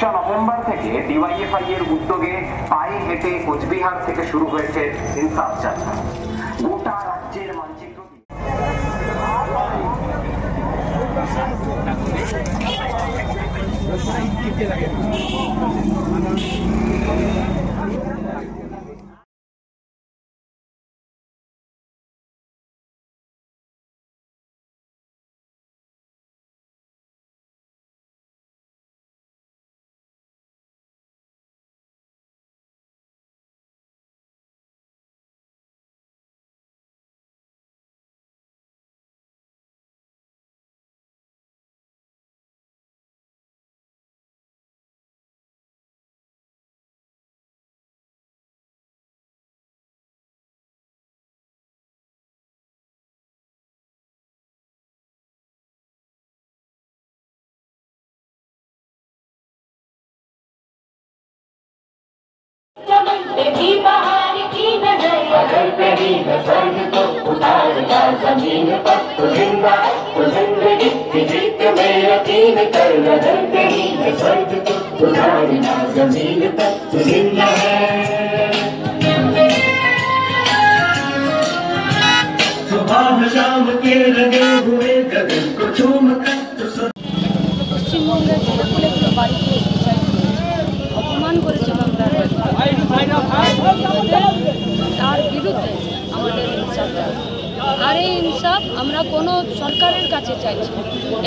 23 November থেকে DYFI এর উদ্যোগে পায়ে হেঁটে কোচবিহার থেকে শুরু হয়েছে ইনসাফ যাত্রা। গোটা রাজ্যের মানচিত্র बेबी बहार की नजर अगर तेरी नजर तो उतारना जमीन पर तो जिंदगी की जीत में यकीन कर अगर तेरी नजर तो उतारना जमीन पर तो जिंदा है सुबह शाम के लगे हुए गगन को चूम कर পশ্চিমবঙ্গের ছেলেপুলেগুলো বাড়িতে সুসাইড করেছে, অপমান করেছে বাংলার তার বিরুদ্ধে আমাদের ইনসাফ চাই। আর এই ইনসাফ আমরা কোনো সরকারের কাছে চাইছি,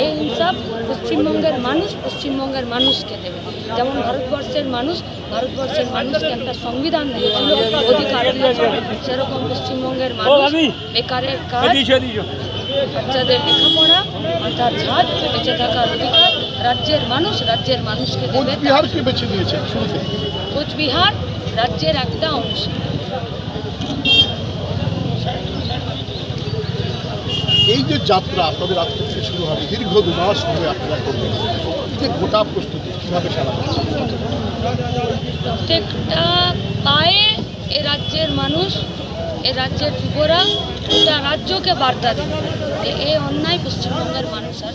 এই ইনসাফ পশ্চিমবঙ্গের মানুষকে দেবে। যেমন ভারতবর্ষের মানুষকে একটা সংবিধান দিয়েছিল, অধিকার দিয়েছিল, সেরকম পশ্চিমবঙ্গের মানুষ বেকারের কাজ, বাচ্চাদের লেখাপড়া, মাথার ছাদ, বেঁচে থাকার অধিকার রাজ্যের মানুষকে দেবে। কোচবিহার রাজ্যের একটা অংশ। এই যে যাত্রা আপনাদের আজ থেকে শুরু হবে, দীর্ঘ 2 মাস ধরে আপনারা করবেন, যে গোটা প্রস্তুতি কীভাবে সারা হচ্ছে? প্রত্যেকটা পায়ে এ রাজ্যের মানুষ, এ রাজ্যের যুবরা গোটা রাজ্যকে বার্তা দেবে যে এই অন্যায় পশ্চিমবঙ্গের মানুষ আর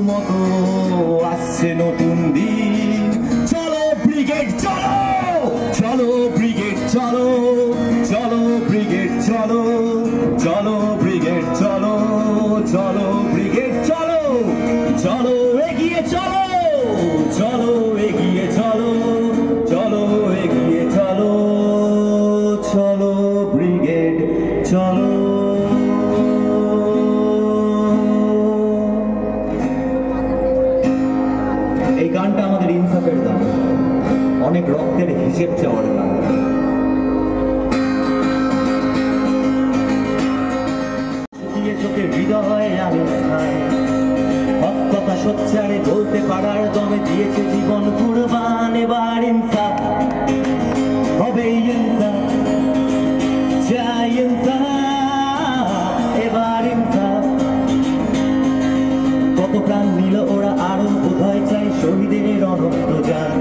মতো আসছে নতুন দিন। চলো ব্রিগেড চলো, চলো ব্রিগেড চলো, চলো ব্রিগেড চলো, চলো ব্রিগেড চলো, চলো ব্রিগেড চলো, চলো এগিয়ে চলো, চলো এগিয়ে চলো, চলো এগিয়ে চলো, চলো ব্রিগেড চলো। এই গানটা আমাদের ইনসাফের গান, অনেক রক্তের হিসেব চাওয়ার গান। চোখে হৃদয় আমি হক কথা সোচ্চারে বলতে পারার দমে দিয়েছে জীবন কুরবান। এবার ইনসাফ হবে, ইনসাফ চাই, ইনসাফ এবার ইনসাফ। কত প্রাণ নিল ওরা, আরো বোধহয় চাই শহীদের অনন্ত যান।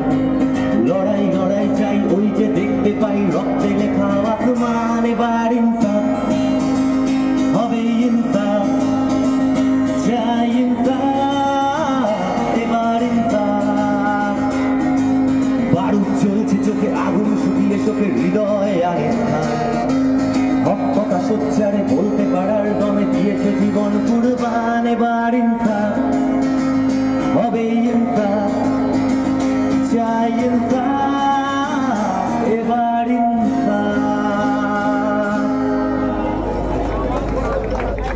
লড়াই লড়াই চাই, ওই যে দেখতে পাই রক্তে লেখা আসমান। এবার ইনসাফ হবে, ইনসাফ চাই, ইনসাফ এবার ইনসাফ। বারুদ চলছে চোখে, আগুন শুকিয়ে চোখে হৃদয় আগে হক কথা সোচ্চারে বলতে পারার দমে দিয়েছে জীবন কুরবান। এবার ইনসাফ হবে, ইনসাফ চাই, ইনসাফ এবার ইনসাফ।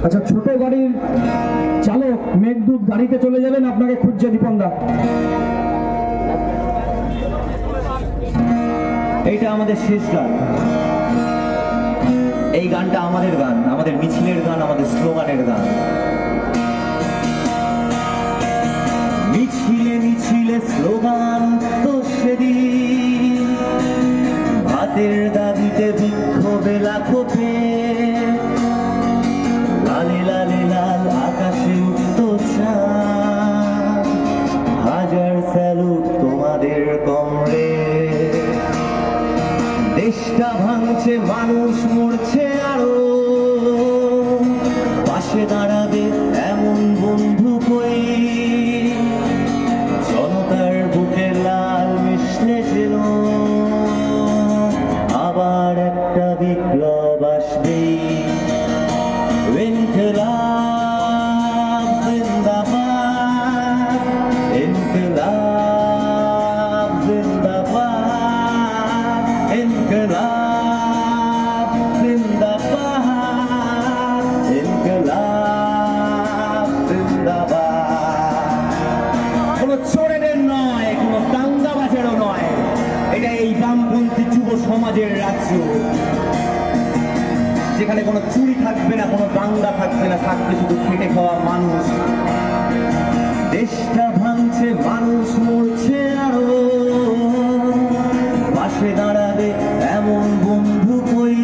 আচ্ছা, ছোট গাড়ির চালক মেঘদূত গাড়িতে চলে যাবেন, আপনাকে খুঁজছে দীপনদা। এইটা আমাদের শেষ গান। এই গানটা আমাদের গান, আমাদের মিছিলের গান, আমাদের স্লোগানের গান। মিছিলে মিছিলে স্লোগান তো সেদিন, ভাতের দাবিতে বিক্ষোভে লাখোপে, লালে লালে লাল আকাশে উঠত চাঁদ। হাজার স্যালুট তোমাদের কমরেড। দেশটা ভাঙছে, মানুষ মরছে আরো, পাশে দাঁড়াবে इनकलाब जिंदाबाद, इनकलाब जिंदाबाद, इनकलाब जिंदाबाद। কোনো চোরেদের নয়, কোনো দাঙ্গাবাজেরও নয়, এটা এই বামপন্থী যুব সমাজের রাজ্য, যেখানে কোনো চুরি থাকবে না, কোনো দাঙ্গা থাকবে না, থাকবে শুধু খেটে খাওয়া মানুষ। দেশটা ভাঙছে, মানুষ মরছে, আরো পাশে দাঁড়াবে এমন বন্ধু কই,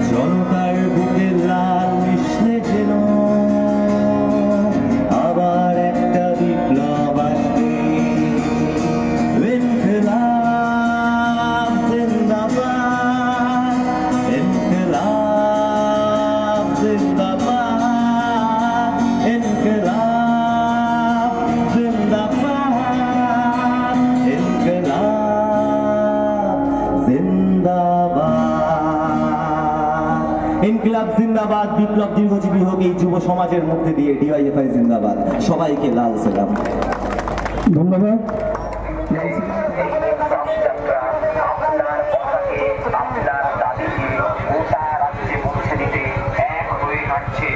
জনতার বুকে লাল মিশলে যেন আবার একটা বিপ্লব আসবে। ইনকলাব জিন্দাবাদ, ইনকলাব জিন্দাবাদ, ইনকলাব জিন্দাবাদ, ইনকলাব জিন্দাবাদ। ইনকলাব জিন্দাবাদ, বিপ্লব দীর্ঘজীবী হোক এই যুব সমাজের মধ্যে দিয়ে। ডিওয়াইএফআই জিন্দাবাদ। সবাইকে লাল সালাম। ধন্যবাদ। আপনার কথাকে, আপনার দাবিকে গোটা রাজ্যে পৌঁছে দিতে এক হয়ে হাঁটছে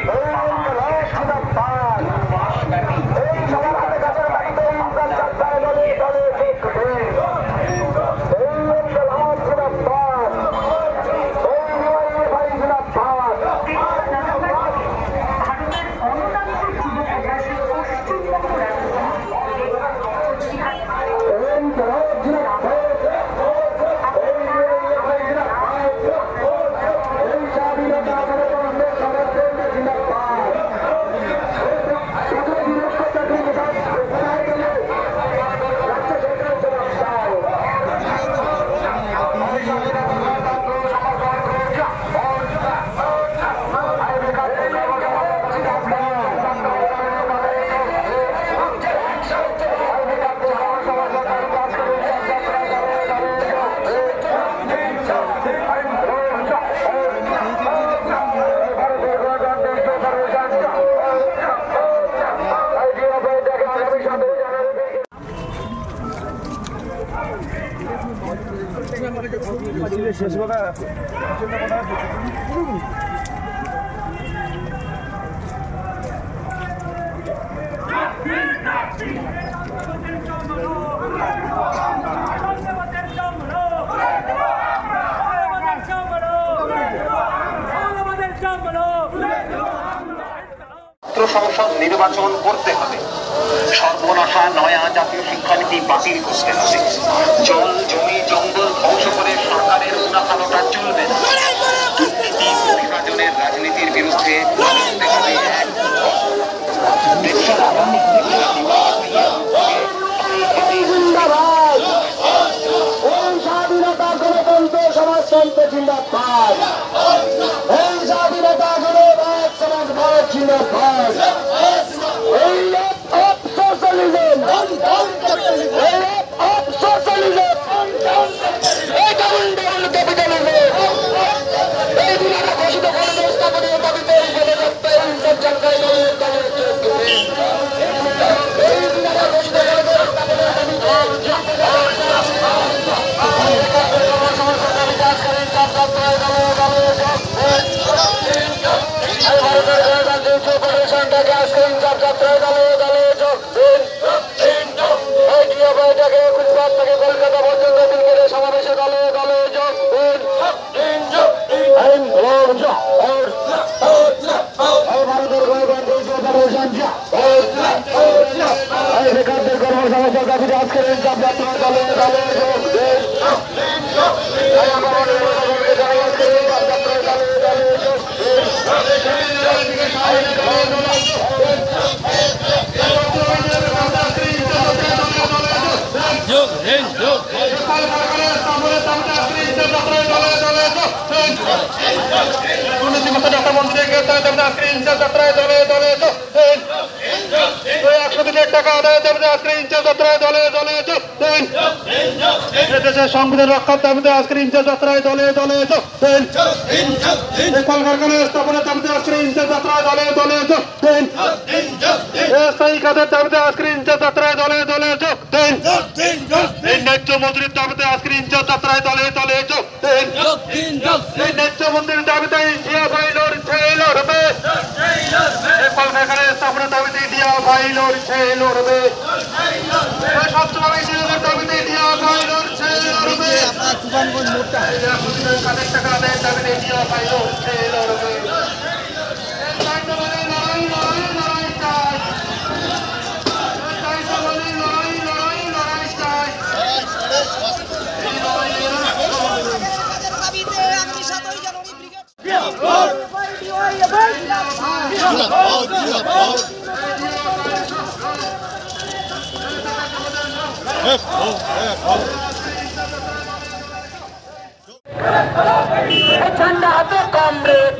শেষ কথা। সংসদ নির্বাচন করতে হবে, সর্বনাশা নয়া জাতীয় শিক্ষানীতি বাতিল করতে হবে, জল জমি জঙ্গল ধ্বংস করে সরকারের উনাফানোটা চলবে না, দুর্নীতি বিভাজনের রাজনীতির বিরুদ্ধে স্বাধীনতা গণতন্ত্র সমাজতন্ত্র জিন্দাবাদ, এই স্বাধীনতা গণবাদ সমাজ ভারত জিন্দাবাদ, এই সোশ্যালিজম, এই ডাবল ক্যাপিটালিজম, এই দুনিয়া ঘোষিত গণস্থাপনীয় দাবিতে কলকাতা পর্যন্ত সমাবেশে দলে দলে যোগ ভারতের বেকারদের কর্মসংস্থান দাবিতে আজকের ইনসাফ যাত্রা দলে দলে যোগ দুর্নীতিমুক্ত ডাক্তার মন্ত্রীকে যাত্রায় দলে দলে সুবিধের টাকা আদায়ের দাবিতে আজকের ইনচার্জ যাত্রায় দলে দলে যোগ দিন। দেশের সংবিধান রক্ষার দাবিতে আজকের ইনচার্জ যাত্রায় দলে দলে যোগ দিন। কলকারখানা স্থাপনের দাবিতে আজকের ইনচার্জ যাত্রায় দলে দলে যোগ দিন। স্থায়ী খাতের দাবিতে আজকের ইনচার্জ যাত্রায় দলে দলে যোগ দিন। ন্যায্য মজুরির দাবিতে আজকের ইনচার্জ যাত্রায় দলে দলে যোগ দিন। ন্যায্য মন্দিরের দাবিতে ডিএফআই লড়বে। কলকারখানা স্থাপনের দাবিতে ডিএফআই লড়বে। স্বচ্ছভাবে নিয়োগের দাবিতে ডিএফআই লড়বে। কাজের টাকা আদায়ের দাবিতে ডিএফআই লড়বে। ঠান্ডা হাতে কমরেড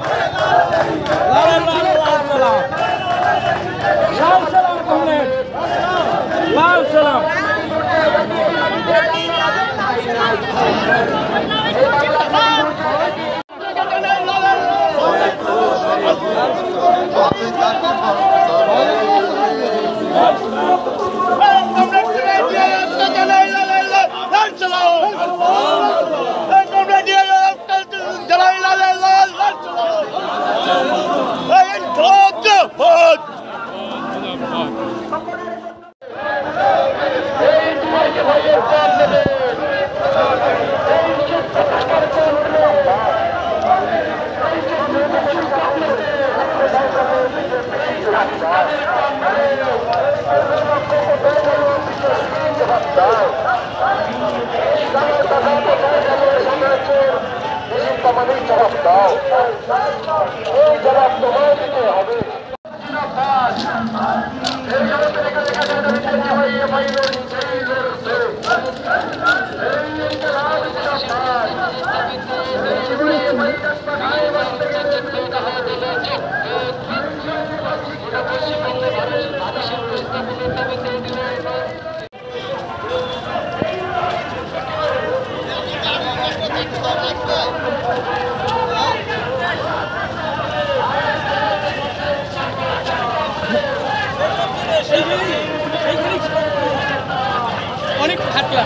অনেক খাটলা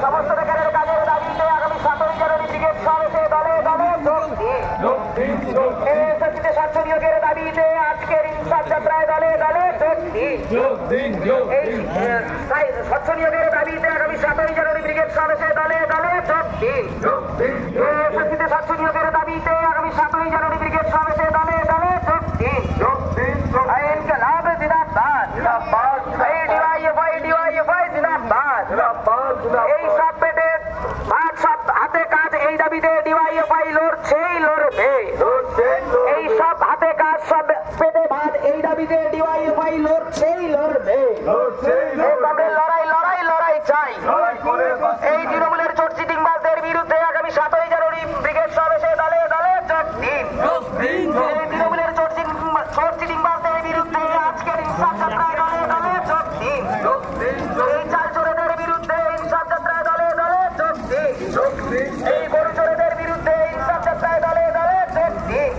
সমস্ত বেকারের কাজের দাবিতে আগামী 7 জানুয়ারি ব্রিগেড সমাবেশে দলে দলে যোগ দিন। এসএসসিতে স্বচ্ছ নিয়োগের দাবিতে আজকের ইনসাফ যাত্রায় দলে দলে যোগ দিন। এই স্বচ্ছ নিয়োগের দাবিতে আগামী 7 জানুয়ারি ব্রিগেড সমাবেশে দলে দলে যোগ দিন। এসএসসিতে স্বচ্ছ নিয়োগের দাবিতে আগামী 7 জানুয়ারি ব্রিগেড সমাবেশে দলে দলে যোগ দিন। ইনকলাব জিন্দাবাদ, এই ডিওয়াইএফআই জিন্দাবাদ। এই সব পেটে ভাত সব হাতে কাজ এই দাবিতে ডিওয়াইএফআই লড়ছেই লড়বে। এই সব হাতে কাজ সব পেটে ভাত এই দাবিতে ডিওয়াইএফআই লড়ছেই লড়বে। তবে লড়াই লড়াই লড়াই চাই। এই তৃণমূলের চোর চিটিংবাজদের বিরুদ্ধে আগামী 7 জানুয়ারি ব্রিগেড সমাবেশে দলে দলে যোগ দিন। এই তৃণমূলের চোর চিটিংবাজদের বিরুদ্ধে আজকের ইনসাফ যাত্রায় দলে দলে যোগ দিন। এই চাল চোরেদের বিরুদ্ধে ইনসাফ যাত্রায় দলে দলে যোগ দিন। এই গরু চোরেদের বিরুদ্ধে ইনসাফ যাত্রায় দলে দলে যোগ দিন।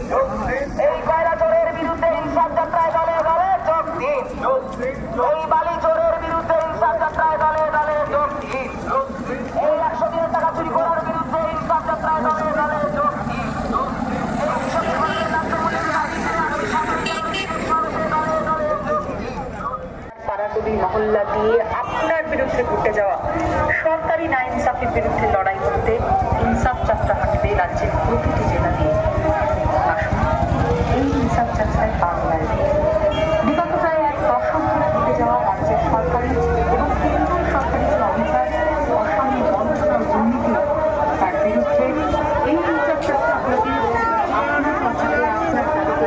এই কয়লা চোরের বিরুদ্ধে ইনসাফ যাত্রায় দলে দলে যোগ দিন। এই বালি চোরের বিরুদ্ধে ইনসাফ যাত্রায় দলে দলে যোগ দিন। এই 100 দিনের টাকা চুরি করার বিরুদ্ধে ইনসাফ যাত্রায় দলে দলে যোগ দিন। পাড়াটুলি মহল্লা দিয়ে আপনার বিরুদ্ধে ঘটে যাওয়া সরকারি না ইনসাফের বিরুদ্ধে লড়াই করতে ইনসাফ যাত্রা হাঁটবে রাজ্যের প্রতিটি জেলা দিয়ে। আসুন এই ইনসাফ যাত্রায় বাংলায় বিগত প্রায় 1 দশক ধরে ঘটে যাওয়া রাজ্যের সরকারি এবং কেন্দ্রীয় সরকারি যে অবিচার অসাম্য বঞ্চনা দুর্নীতি তার বিরুদ্ধে এই ইনসাফ যাত্রাগুলোকে আপনার পর্যায়ে আপনার দাবিতে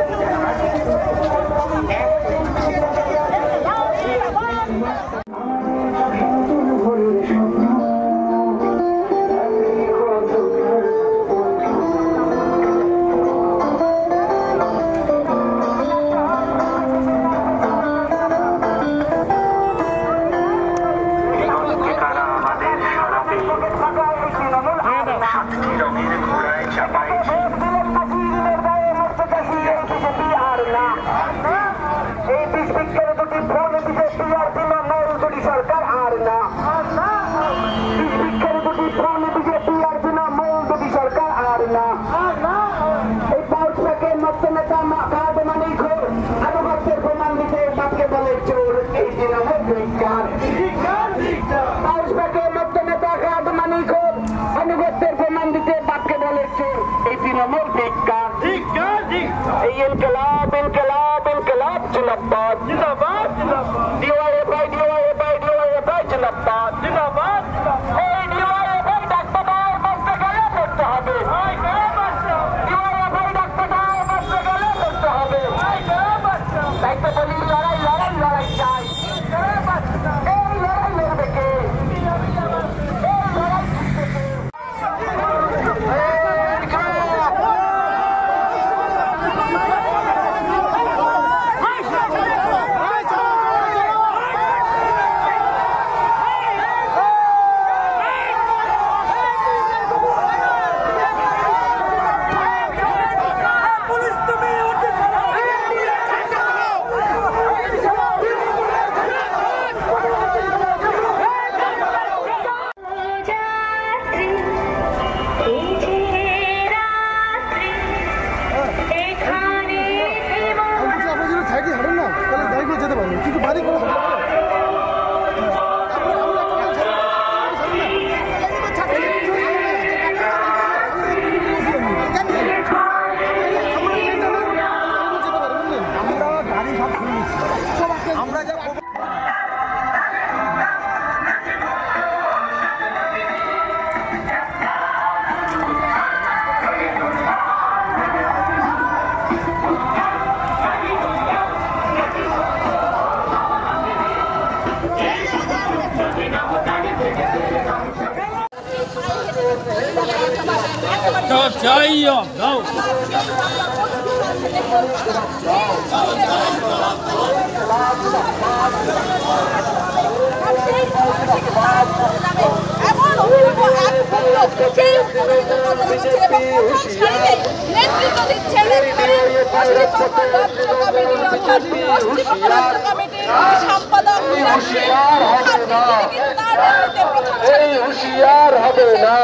হুঁশিয়ার হবে না,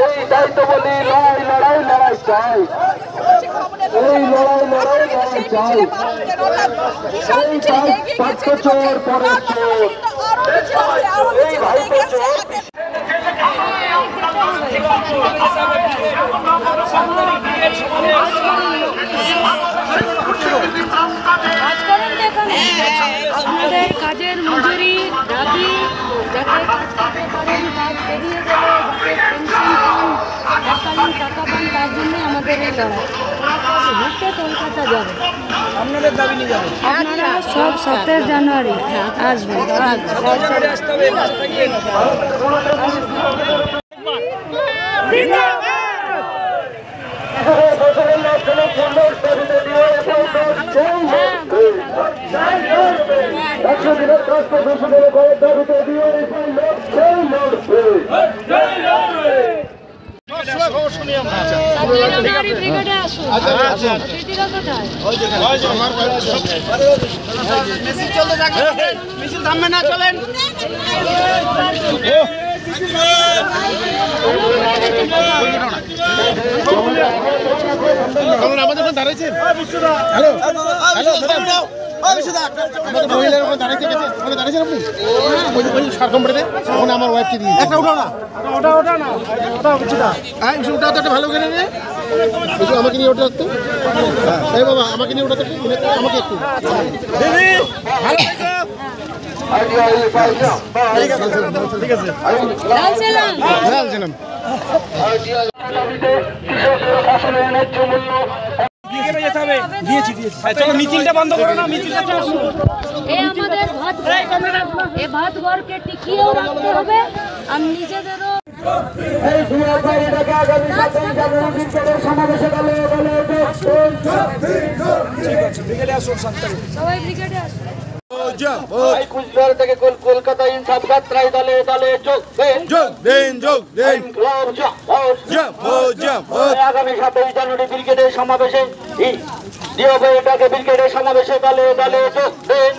এই দায়িত্ব বলি লড়াই লড়াই লড়াই চাই, এই লড়াই লড়াই লড়াই চাই, এই পাঁচশো চোর পরের চোর, এই ভাইপো চোর। আমাদের কাজের মজুরি দাবি যাতে কাজ করতে পারেন, কাজ বেরিয়ে গেলে যাতে পেনশন পান, এককালীন টাকা পান, তার জন্যই আমাদের এই লড়াই। ঘুরতে কলকাতা যাবে, আপনাদের দাবি নিয়ে যাবে, আপনারা সব 17 জানুয়ারি আসবেন। একশো দিনের কাজ তো 200 দিনের দাবিতে দিয়ে শুনি আমরা। নারী ব্রিগেডে আসুন। দিদিরা কোথায়? মিছিল চলতে থাকবে, মিছিল থামবে না, চলেন। আমাদের ওখানে দাঁড়াইছেন? হ্যালো হ্যালো ম্যাডাম, আমাদের মহিলার ওখানে দাঁড়াইতে গেছে, ওখানে দাঁড়াইছেন আপনি? ওই সার কোম্পানিতে ওখানে আমার ওয়াইফকে দিয়েছি। একটা ওঠাও না, ওটা না, ওটা হচ্ছে না। হ্যাঁ ওটা তো একটা ভালো করে নে, আমাকে নিয়ে ওটা একটু। এই বাবা আমাকে নিয়ে ওটা তো আমাকে একটু ভালো ঠিক আছে। মিছিলটা বন্ধ করো না, মিছিলটা আমাদের ভাত ঘরকে টিকিয়েও রাখতে হবে আর নিজেদেরও। এই দুয়ারবাড়ি থেকে আগামী 7ই জানুয়ারি বিকেলের সমাবেশে দলে দলে সবাই ব্রিগেডে আসুন। কুচবিহার থেকে কলকাতা ইনসাফ যাত্রায় দলে দলে যোগ দেন। আগামী 7ই জানুয়ারি ব্রিগেডের সমাবেশে ব্রিগেডের সমাবেশে দলে দলে যোগ দেন।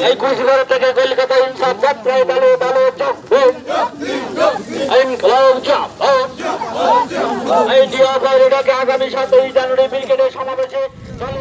এই কুচবিহার থেকে কলকাতা ইনসাফ যাত্রায় দলে দলে যোগ দেন। এই ডিওবাইটাকে আগামী 7ই জানুয়ারি ব্রিগেডের সমাবেশে দলে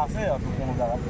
আছে কোনো জায়গায়।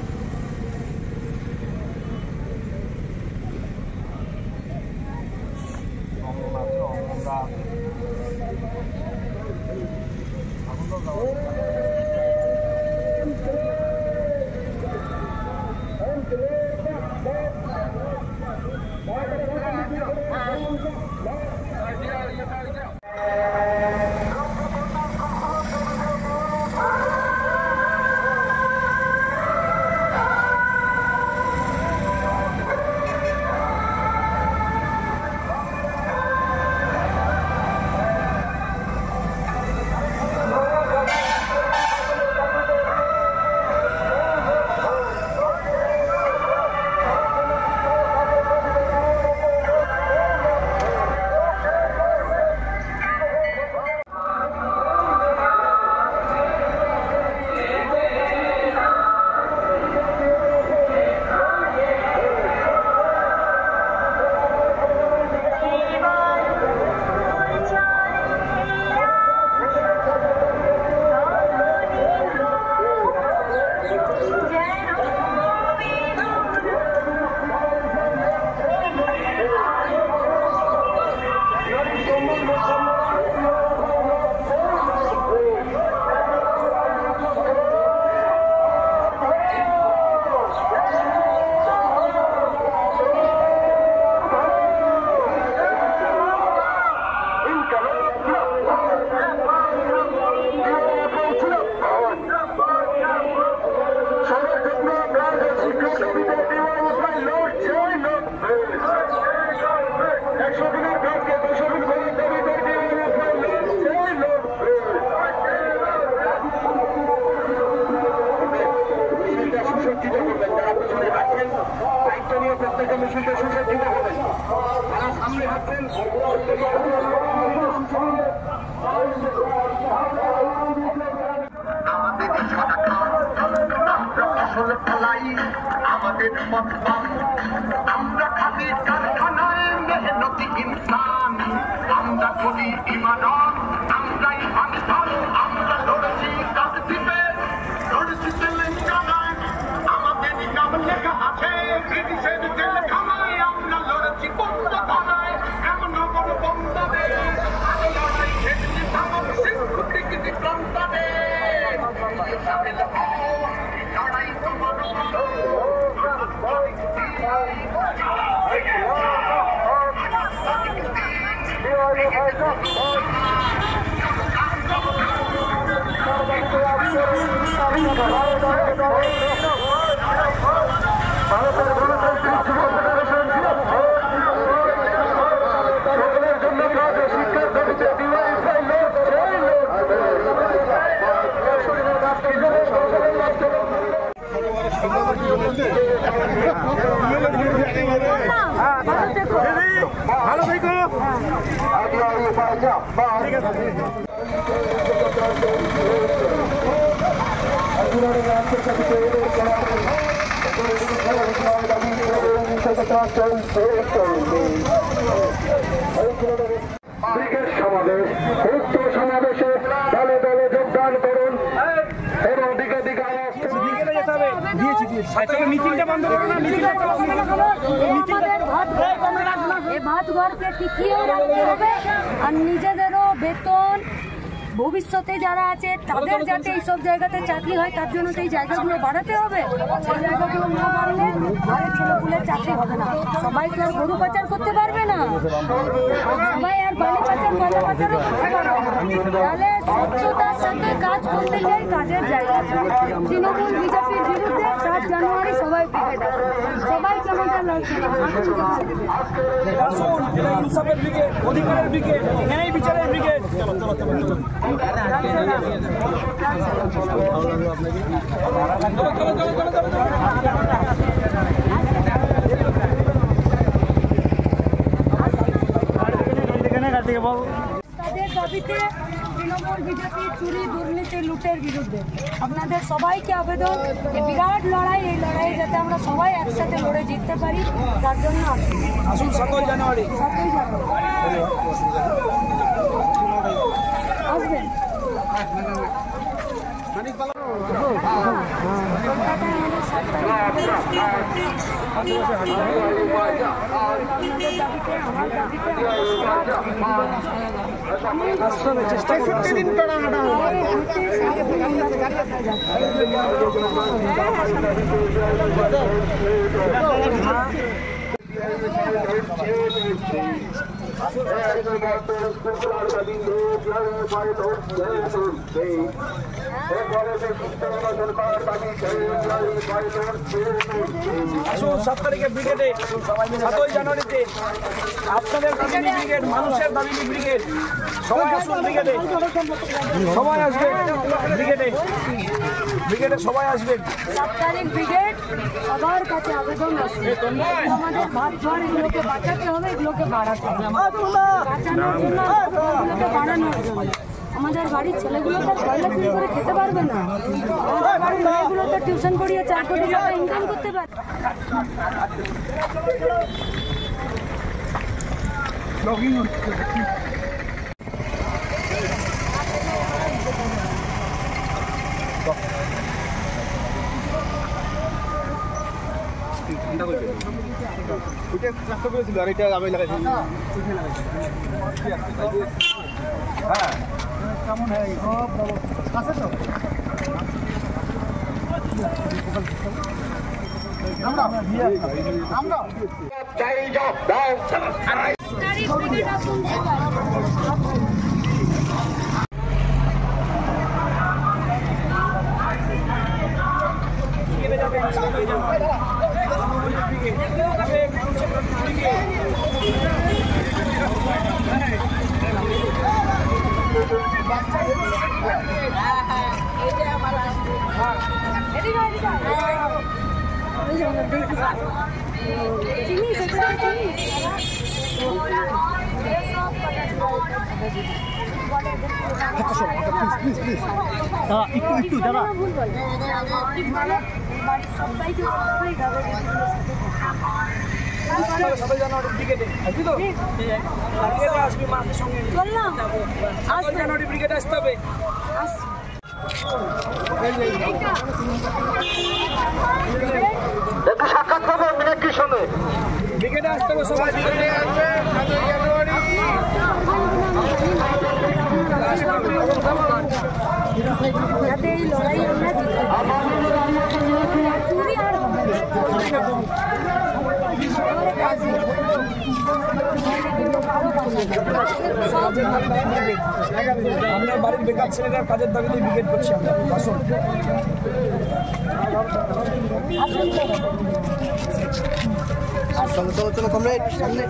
আমাদের মতবাদ আমরা খালি কারখানায় মেহনতি ইনসান, আমরা করি ইমানত, আমরাই বাঙাল, আমরা লড়ছি কাজ দিবে, লড়ছি তেলেঙ্গানায়, আমাদের নাম লেখা আছে ব্রিটিশের জেলখানায়, আমরা লড়ছি বন্ধ ধারায়, এমন বড় বন্ধ দেয় লড়াই শেষে থামার সিংহটি কিছু ক্লান্ত দেয় লড়াই তোমার ভালো থেকো। ঠিক আছে। ক্রিকেট সমাবেশ, উক্ত সমাবেশে দলে দলে যোগদান করুন এবং দিকে দিকে আওয়াজ তুলুন। ভাত ঘরকে টিকিয়ে রাখতে হবে আর নিজেদেরও বেতন ভবিষ্যতে যারা আছে তাদের যাতে এইসব জায়গাতে চাকরি হয় তার জন্য তো এই জায়গাগুলো বাড়াতে হবে। সেই জায়গাগুলো না বাড়লে ঘরের ছেলেপুলের চাকরি হবে না। সবাই তো আর গরু পাচার করতে পারবে না, সবাই আর বালি পাচার ময়লা পাচারও করতে পারবে না। তাহলে স্বচ্ছতার সাথে কাজ করতে চাই, কাজের জায়গা তৃণমূল বিজেপির বিরুদ্ধে 7 জানুয়ারি সবাই পিকেট আছে। সবাইকে আমাদের লড়তে অধিকারের ব্রিগেড, ন্যায় বিচারের ব্রিগেড। তাদের দাবিতে তৃণমূল বিজেপি চুরি দুর্নীতি লুটের বিরুদ্ধে আপনাদের সবাইকে আবেদন, যে বিরাট লড়াই, এই লড়াই যাতে আমরা সবাই একসাথে লড়ে জিততে পারি তার জন্য আসুন 7 জানুয়ারি। 7 জানুয়ারি আসবেন। চেষ্টা আসুন 7 তারিখে ব্রিগেডে, 7 জানুয়ারিতে আপনাদের দাবি ব্রিগেড, মানুষের দাবি ব্রিগেড, সবাই আসুন ব্রিগেডে, সবাই আসবেন ব্রিগেডে, ব্রিগেডে সবাই আসবেন। 7 তারিখ ব্রিগেড সবার কাছে আবেদন আসবে, আমাদের ভাত ঘর এগুলোকে বাঁচাতে হবে, এগুলোকে বাড়াতে হবে, বাঁচানোর জন্য এগুলোকে বাড়ানোর জন্য। আমাদের বাড়ির ছেলেগুলো তো পয়লা চুরি করে খেতে পারবে না, আমাদের বাড়ির মেয়েগুলো তো টিউশন পড়িয়ে 4 কোটি টাকা ইনকাম করতে পারবে। একটু দাদা আসবে মাকে সঙ্গে বললাম 7 জানুয়ারি ব্রিগেড আসতে হবে। একটু সাক্ষাৎ করবেন মিনাক্ষীর সঙ্গে। ব্রিগেডে আসতে হবে সবাই, ব্রিগেডে আসবে 7 জানুয়ারি। যাতে এই লড়াই আমরা চুরি আর হবে না। কাজ আপনার বাড়ির বেকার ছেলেরা কাজের দাবিতে ব্রিগেড করছি আমরা। আসুন চলো কমরেড সামনে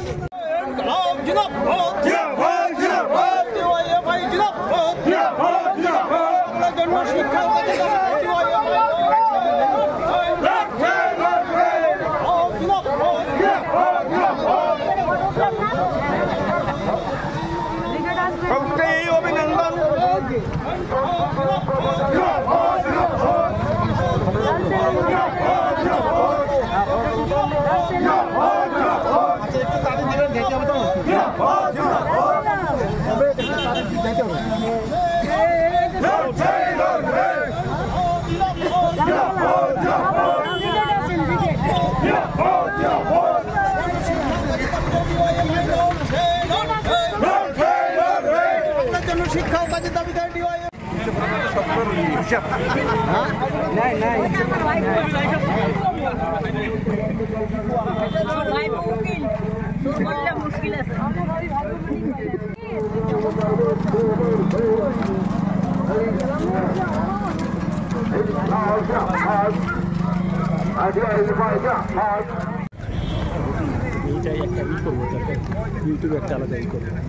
অভিনন্দন। শিক্ষা কাজের দাবিতে মুশকিল আছে। এইটাই একটা ই করবো, ইউটিউবে একটা আলাদা ই করবো না।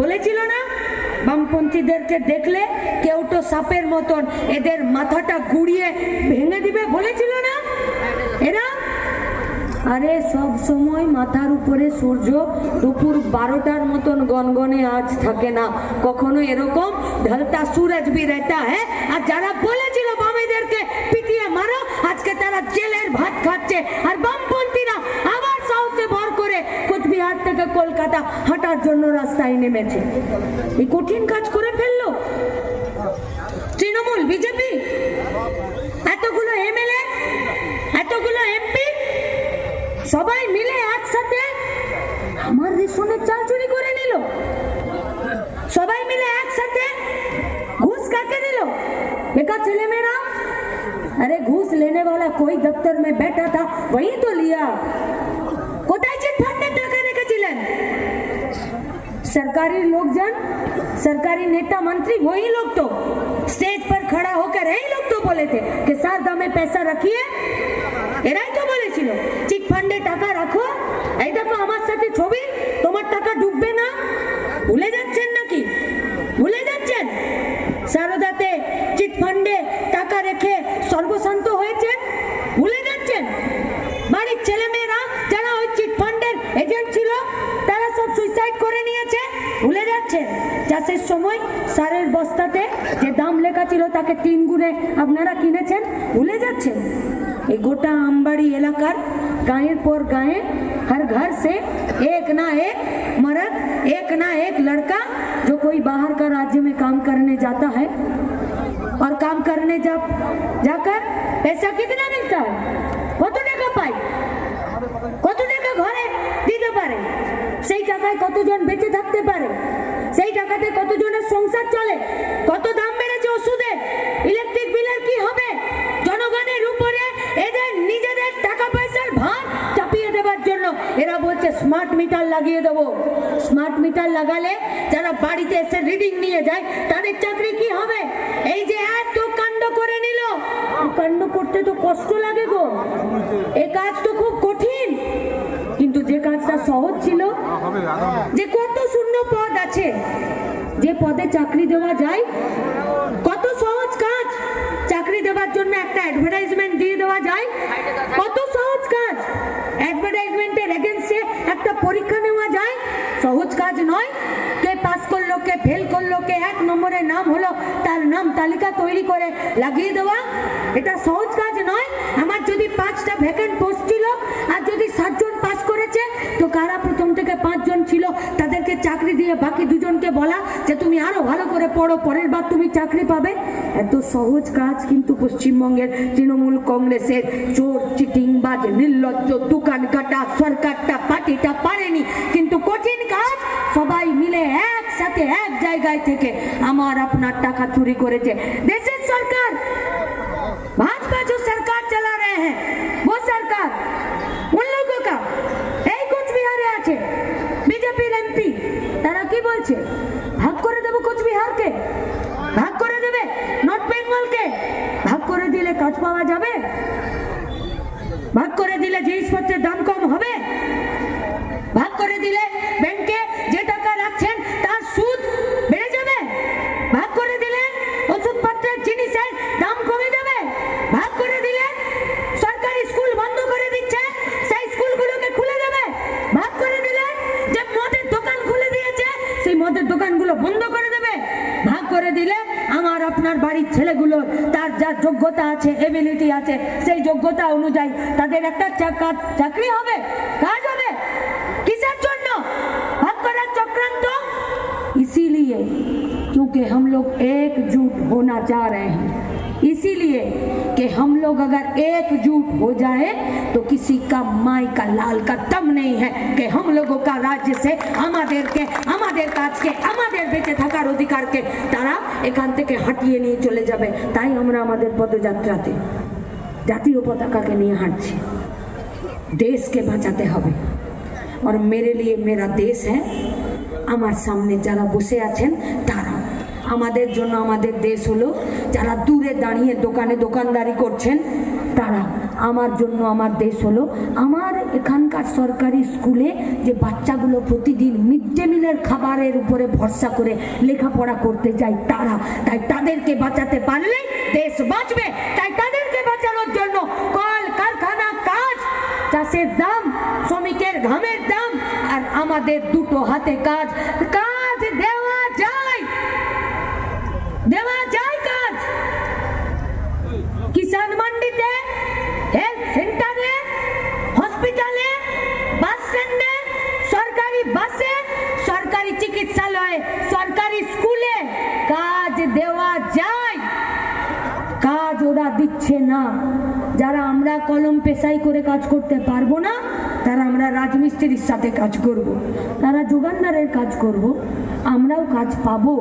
বলেছিল না বামপন্থীদেরকে দেখলে কেউটো সাপের মতন এদের মাথাটা গুড়িয়ে ভেঙে দিবে, বলেছিল না এরা? আরে সব সময় মাথার উপরে সূর্য দুপুর 12টার মতন গনগনে আজ থাকে না, কখনো এরকম ঢলতা सूरज भी रहता है। আর যারা বলেছিল বামেদেরকে পিটিয়ে মারো, আজকে তারা জেলের ভাত খাচ্ছে। আর বামপন্থীরা আবার সাউথে ভর করে কোচবিহার থেকে কলকাতা হাঁটার জন্য রাস্তায় নেমেছে। এই কঠিন কাজ করে ফেললো তৃণমূল, বিজেপি, এতগুলো এমএলএ, এতগুলো এমপি সবাই মিলে একসাথে আমার রেশনের চাল চুরি করে নিল। সবাই মিলে একসাথে घूस काके दिलो बेकार चले मेरा। अरे घूस लेने वाला कोई दफ्तर में बैठा था वही तो लिया। कोटाई चिट फंडे टाका রেখেছিলেন सरकारी लोकजन, सरकारी नेता मंत्री, वही लोग तो स्टेज पर खड़ा होकर यही लोग तो बोले थे कि सारदा में पैसा रखिए। এরাই তো বলেছিল চিট ফান্ডে টাকা রাখো। এই দেখো আমার সাথে ছবি, তোমারটা এজেন্ট ছিল তারা সব সুইসাইড করে নিয়েছে। ভুলে যাচ্ছে চাষের সময় সারের বস্তাতে যে দাম লেখা ছিল তাকে 3 গুণে আপনারা কিনেছেন, ভুলে যাচ্ছেন। এই গোটা আমবাড়ি এলাকার गाँव पर गाँव हर घर से एक ना एक मर्द, एक ना एक लड़का जो कोई बाहर का राज्य में काम करने जाता है और काम करने जाकर पैसा कितना मिलता है, কত টাকা পায়, কত টাকা ঘরে দিতে পারে, সেই টাকায় কতজন বেঁচে থাকতে পারে, সেই টাকাতে কতজনের সংসার চলে, কত দাম বেড়েছে ওষুধের, ইলেকট্রিক বিলের কি হবে। জনগণের উপরে এদের নিজেদের টাকা পয়সার ভার চাপিয়ে দেওয়ার জন্য এরা বলছে স্মার্ট মিটার লাগিয়ে দেবো। স্মার্ট মিটার লাগালে যারা বাড়িতে এসে রিডিং নিয়ে যায় তাদের চাকরি কি হবে। এই যে এত কাণ্ড করে নিল, কাণ্ড করতে তো কষ্ট লাগে গো, এই কাজ তো খুব কঠিন। কিন্তু যে কাজটা সহজ ছিল, যে কত শূন্য পদ আছে, যে পদে চাকরি দেওয়া যায়, কত সহজ কাজ। চাকরি দেওয়ার জন্য একটা অ্যাডভার্টাইজমেন্ট দিয়ে দেওয়া যায়, কত সহজ কাজ। অ্যাডভার্টাইজমেন্টের এগেইনস্টে একটা পরীক্ষা নেওয়া যায়, সহজ কাজ নয়। কে পাস করলো, কে ফেল করলো, কে 1 নম্বরের নাম হলো, তার নাম তালিকা তৈরি করে লাগিয়ে দেওয়া, এটা সহজ কাজ নয়। আমার যদি 5টা ভ্যাকেন্ট পোস্ট ছিল আর যদি 7 জন পাস করেছে, তো কারা প্রথম থেকে 5 জন ছিল তাদেরকে চাকরি দিয়ে বাকি 2 জনকে বলা যে তুমি আরো ভালো করে পড়ো, পরের বার তুমি চাকরি পাবে। এত সহজ কাজ কিন্তু পশ্চিমবঙ্গের তৃণমূল কংগ্রেসের চোর, চিটিংবাজ, নির্লজ্জ দোকান কাটা সরকারটা, পার্টিটা পারেনি। কিন্তু কঠিন কাজ সবাই মিলে একসাথে এক জায়গায় থেকে আমার আপনার টাকা চুরি করেছে। দেশের সরকার, भाजपा जो सरकार चला रहे हैं वो सरकार उन लोगों का এই কোচবিহারে আছে বিজেপির এমপি, তারা কি বলছে, ভাগ করে দেব কোচবিহারকে, ভাগ করে দেবে নর্থ বেঙ্গলকে, ভাগ করে দিলে কাজ পাওয়া যাবে, ভাগ করে দিলে জিনিসপত্রের দাম কম হবে, ভাগ করে দিলে ব্যাংকে যে টাকা রাখছেন তার সুদ বেড়ে যাবে, ভাগ করে দিলে ওষুধপত্রের জিনিসের দাম কমে যাবে, ভাগ করে দিলে সরকারি স্কুল বন্ধ করে দিচ্ছে সেই স্কুলগুলোকে খুলে দেবে, ভাগ করে দিলে যে মদের দোকান খুলে দিয়েছে সেই মদের দোকানগুলো বন্ধ করে দেবে, ভাগ করে দিলে আমার আপনার বাড়ির ছেলেগুলো তার যা যোগ্যতা আছে, এবিলিটি আছে, সেই যোগ্যতা অনুযায়ী তাদের একটা চাকরি হবে, কাজ হবে। किसर জন্য ভাগ করার চক্রান্ত? इसीलिए क्योंकि हम लोग एकजुट होना चाह रहे हैं, इसीलिए कि हम लोग अगर एकजुट हो जाए तो किसी का माई का लाल का दम नहीं है कि हम लोगों का राज्य से আমাদের কাজকে, আমাদের বেঁচে থাকার অধিকারকে তারা এখান থেকে হাঁটিয়ে নিয়ে চলে যাবে। তাই আমরা আমাদের পদযাত্রাতে জাতীয় পতাকাকে নিয়ে হাঁটছি। দেশকে বাঁচাতে হবে। और मेरे लिए मेरा देश है। আমার সামনে যারা বসে আছেন তারা আমাদের জন্য, আমাদের দেশ হলো যারা দূরে দাঁড়িয়ে দোকানে দোকানদারি করছেন তারা আমার জন্য, আমার দেশ হলো আমার এখানকার সরকারি স্কুলে যে বাচ্চাগুলো প্রতিদিন মিড ডে মিলের খাবারের উপরে ভরসা করে লেখাপড়া করতে যায় তারা। তাই তাদেরকে বাঁচাতে পারলে দেশ বাঁচবে। তাই তাদেরকে বাঁচানোর জন্য কল কারখানা, কাজ, চাষের দাম, শ্রমিকের ঘামের দাম আর আমাদের দুটো হাতে কাজ দেওয়া যায়, কাজ। কিষাণ মান্ডিতে, হেলথ সেন্টারে, হসপিটালে, বাস স্ট্যান্ডে, সরকারি বাসে, সরকারি চিকিৎসালয়ে, সরকারি স্কুলে কাজ দেওয়া যায়। কাজ ওরা দিচ্ছে না। যারা আমরা কলম পেশাই করে কাজ করতে পারবো না তারা আমরা রাজমিস্ত্রির সাথে কাজ করব, তারা যোগানদারের কাজ করব, আমরাও কাজ পাবো।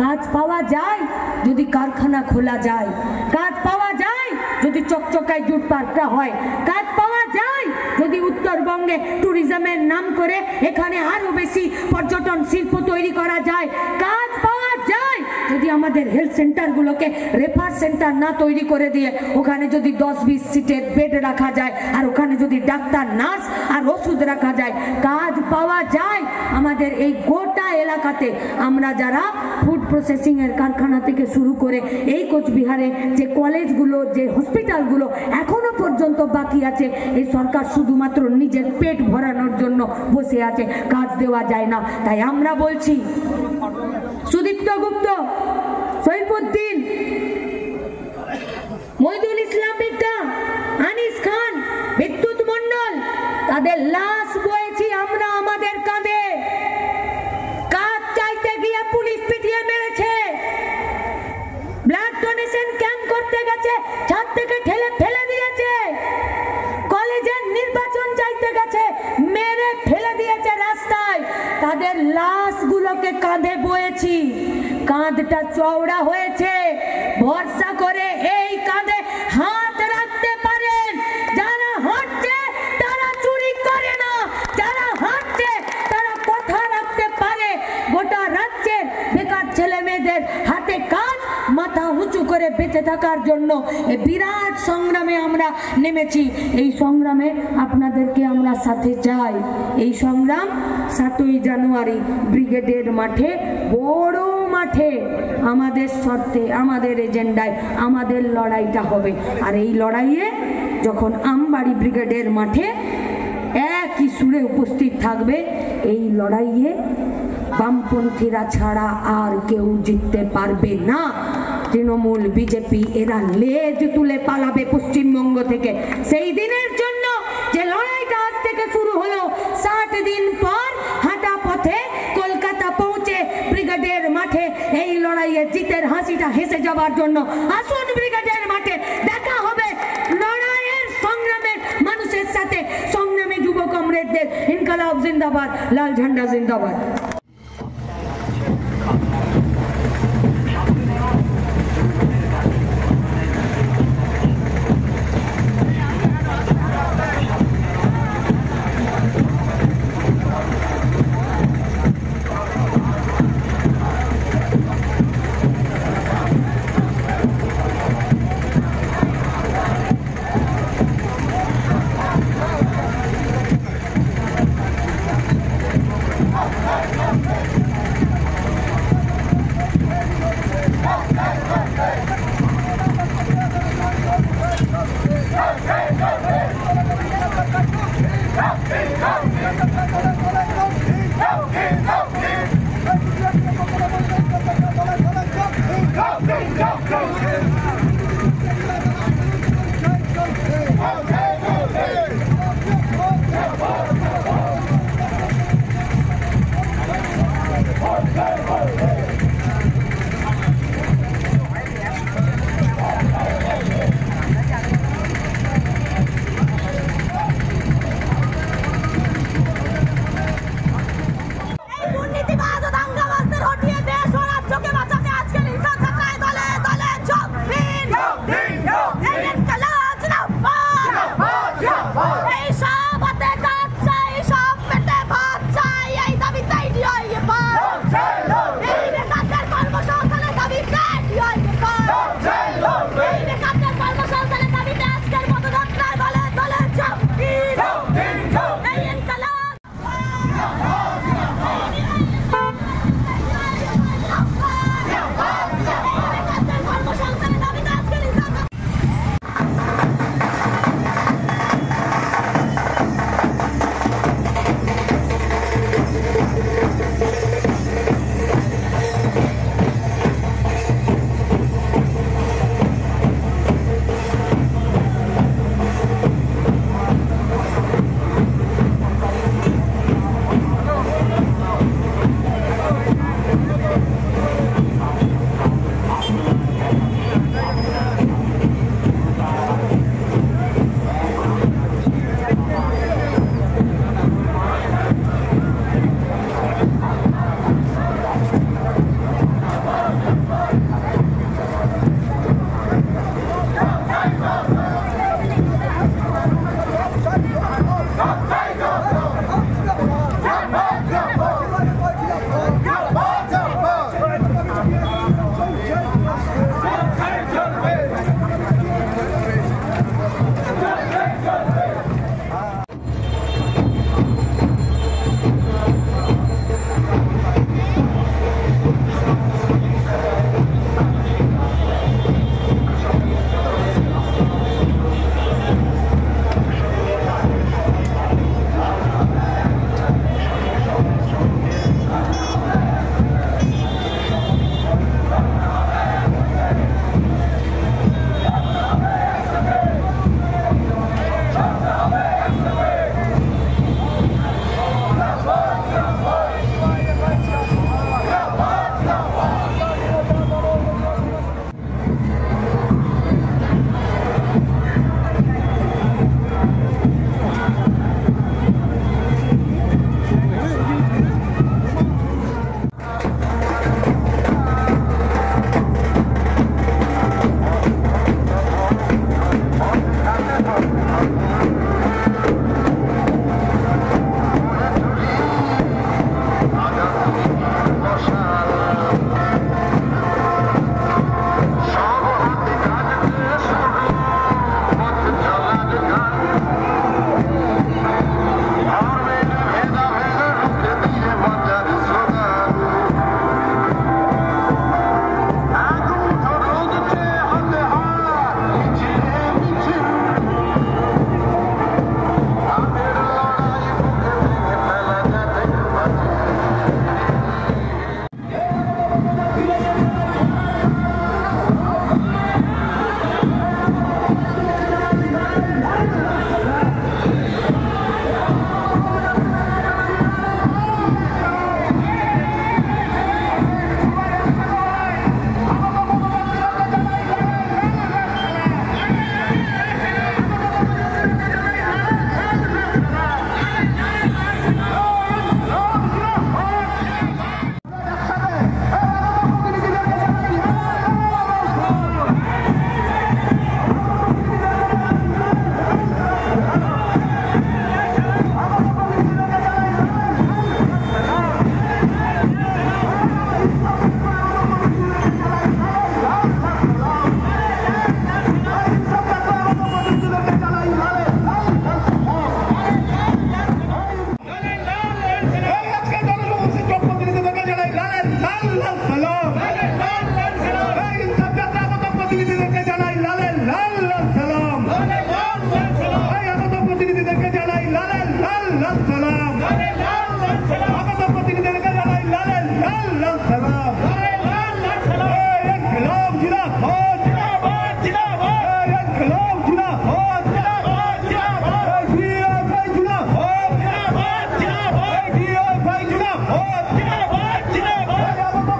কাজ পাওয়া যায় যদি কারখানা খোলা যায়, কাজ পাওয়া যায় যদি চকচকায় জুট পার্কটা হয়, কাজ পাওয়া যায় যদি উত্তরবঙ্গে ট্যুরিজমের নাম করে এখানে আরো বেশি পর্যটন শিল্প তৈরি করা যায়, কাজ পাওয়া যায় যদি যদি আমাদের হেলথ সেন্টারগুলোকে রেফার সেন্টার না তৈরি করে দিয়ে ওখানে যদি 10-20 সিটের বেড রাখা যায়, আর ওখানে যদি ডাক্তার, নার্স আর ওষুধ রাখা যায়, কাজ পাওয়া যায়। আমাদের এই গোটা এলাকাতে আমরা যারা ফুড প্রসেসিং এর কারখানা থেকে শুরু করে এই কোচবিহারে যে কলেজগুলো, যে হসপিটালগুলো এখনো পর্যন্ত বাকি আছে, এই সরকার শুধুমাত্র নিজের পেট ভরানোর জন্য বসে আছে, কাজ দেওয়া যায় না। তাই আমরা বলছি সুদীপ্ত গুপ্ত, সৈফুদ্দিন, মহিদুল ইসলাম বিদ্যা, আনিস খান, বিদ্যুৎ মন্ডল, তাদের লাশ বয়েছি আমরা আমাদের কাঁধে। কাজ চাইতে গিয়ে পুলিশ পিটিয়ে মেরেছে, ব্লাড ডোনেশন ক্যাম্প করতে গেছে, ছাদ থেকে ঠেলে ফেলে দিয়েছে, কলেজের নির্বাচন চাইতে গেছে, মেরে ফেলে দিয়েছে রাস্তায়। তাদের লাশগুলোকে কাঁধে বয়েছি, কাঁধটা চওড়া হয়েছে, ভরসা করে এই কাঁধে হাত রাখতে পারেন। যারা হাঁটছে তারা চুরি করে না, যারা হাঁটছে তারা কথা রাখতে পারে। গোটা রাজ্যের বেকার ছেলে মেয়েদের হাতে কাজ, মাথা উঁচু করে বেঁচে থাকার জন্য এই বিরাট সংগ্রামে আমরা নেমেছি। এই সংগ্রামে আপনাদেরকে আমরা সাথে চাই। এই সংগ্রাম 7ই জানুয়ারি ব্রিগেডের মাঠে, বড় মাঠে, আমাদের শর্তে, আমাদের এজেন্ডায় আমাদের লড়াইটা হবে। আর এই লড়াইয়ে যখন আমবাড়ি ব্রিগেডের মাঠে একই সুরে উপস্থিত থাকবে, এই লড়াইয়ে বামপন্থীরা ছাড়া আর কেউ জিততে পারবে না। তৃণমূল, বিজেপি এরা লেজ তুলে পালাবে পশ্চিমবঙ্গ থেকে। সেই দিনের জন্য যে লড়াইটা আজ থেকে শুরু হলো, 60 দিন পর হাঁটা পথে কলকাতা পৌঁছে ব্রিগেডের মাঠে এই লড়াইয়ে জিতের হাসিটা হেসে যাবার জন্য আসুন ব্রিগেডের মাঠে। দেখা হবে লড়াইয়ের সংগ্রামের মানুষের সাথে, সংগ্রামী যুব কমরেডদের। ইনকালাব জিন্দাবাদ, লাল ঝান্ডা জিন্দাবাদ।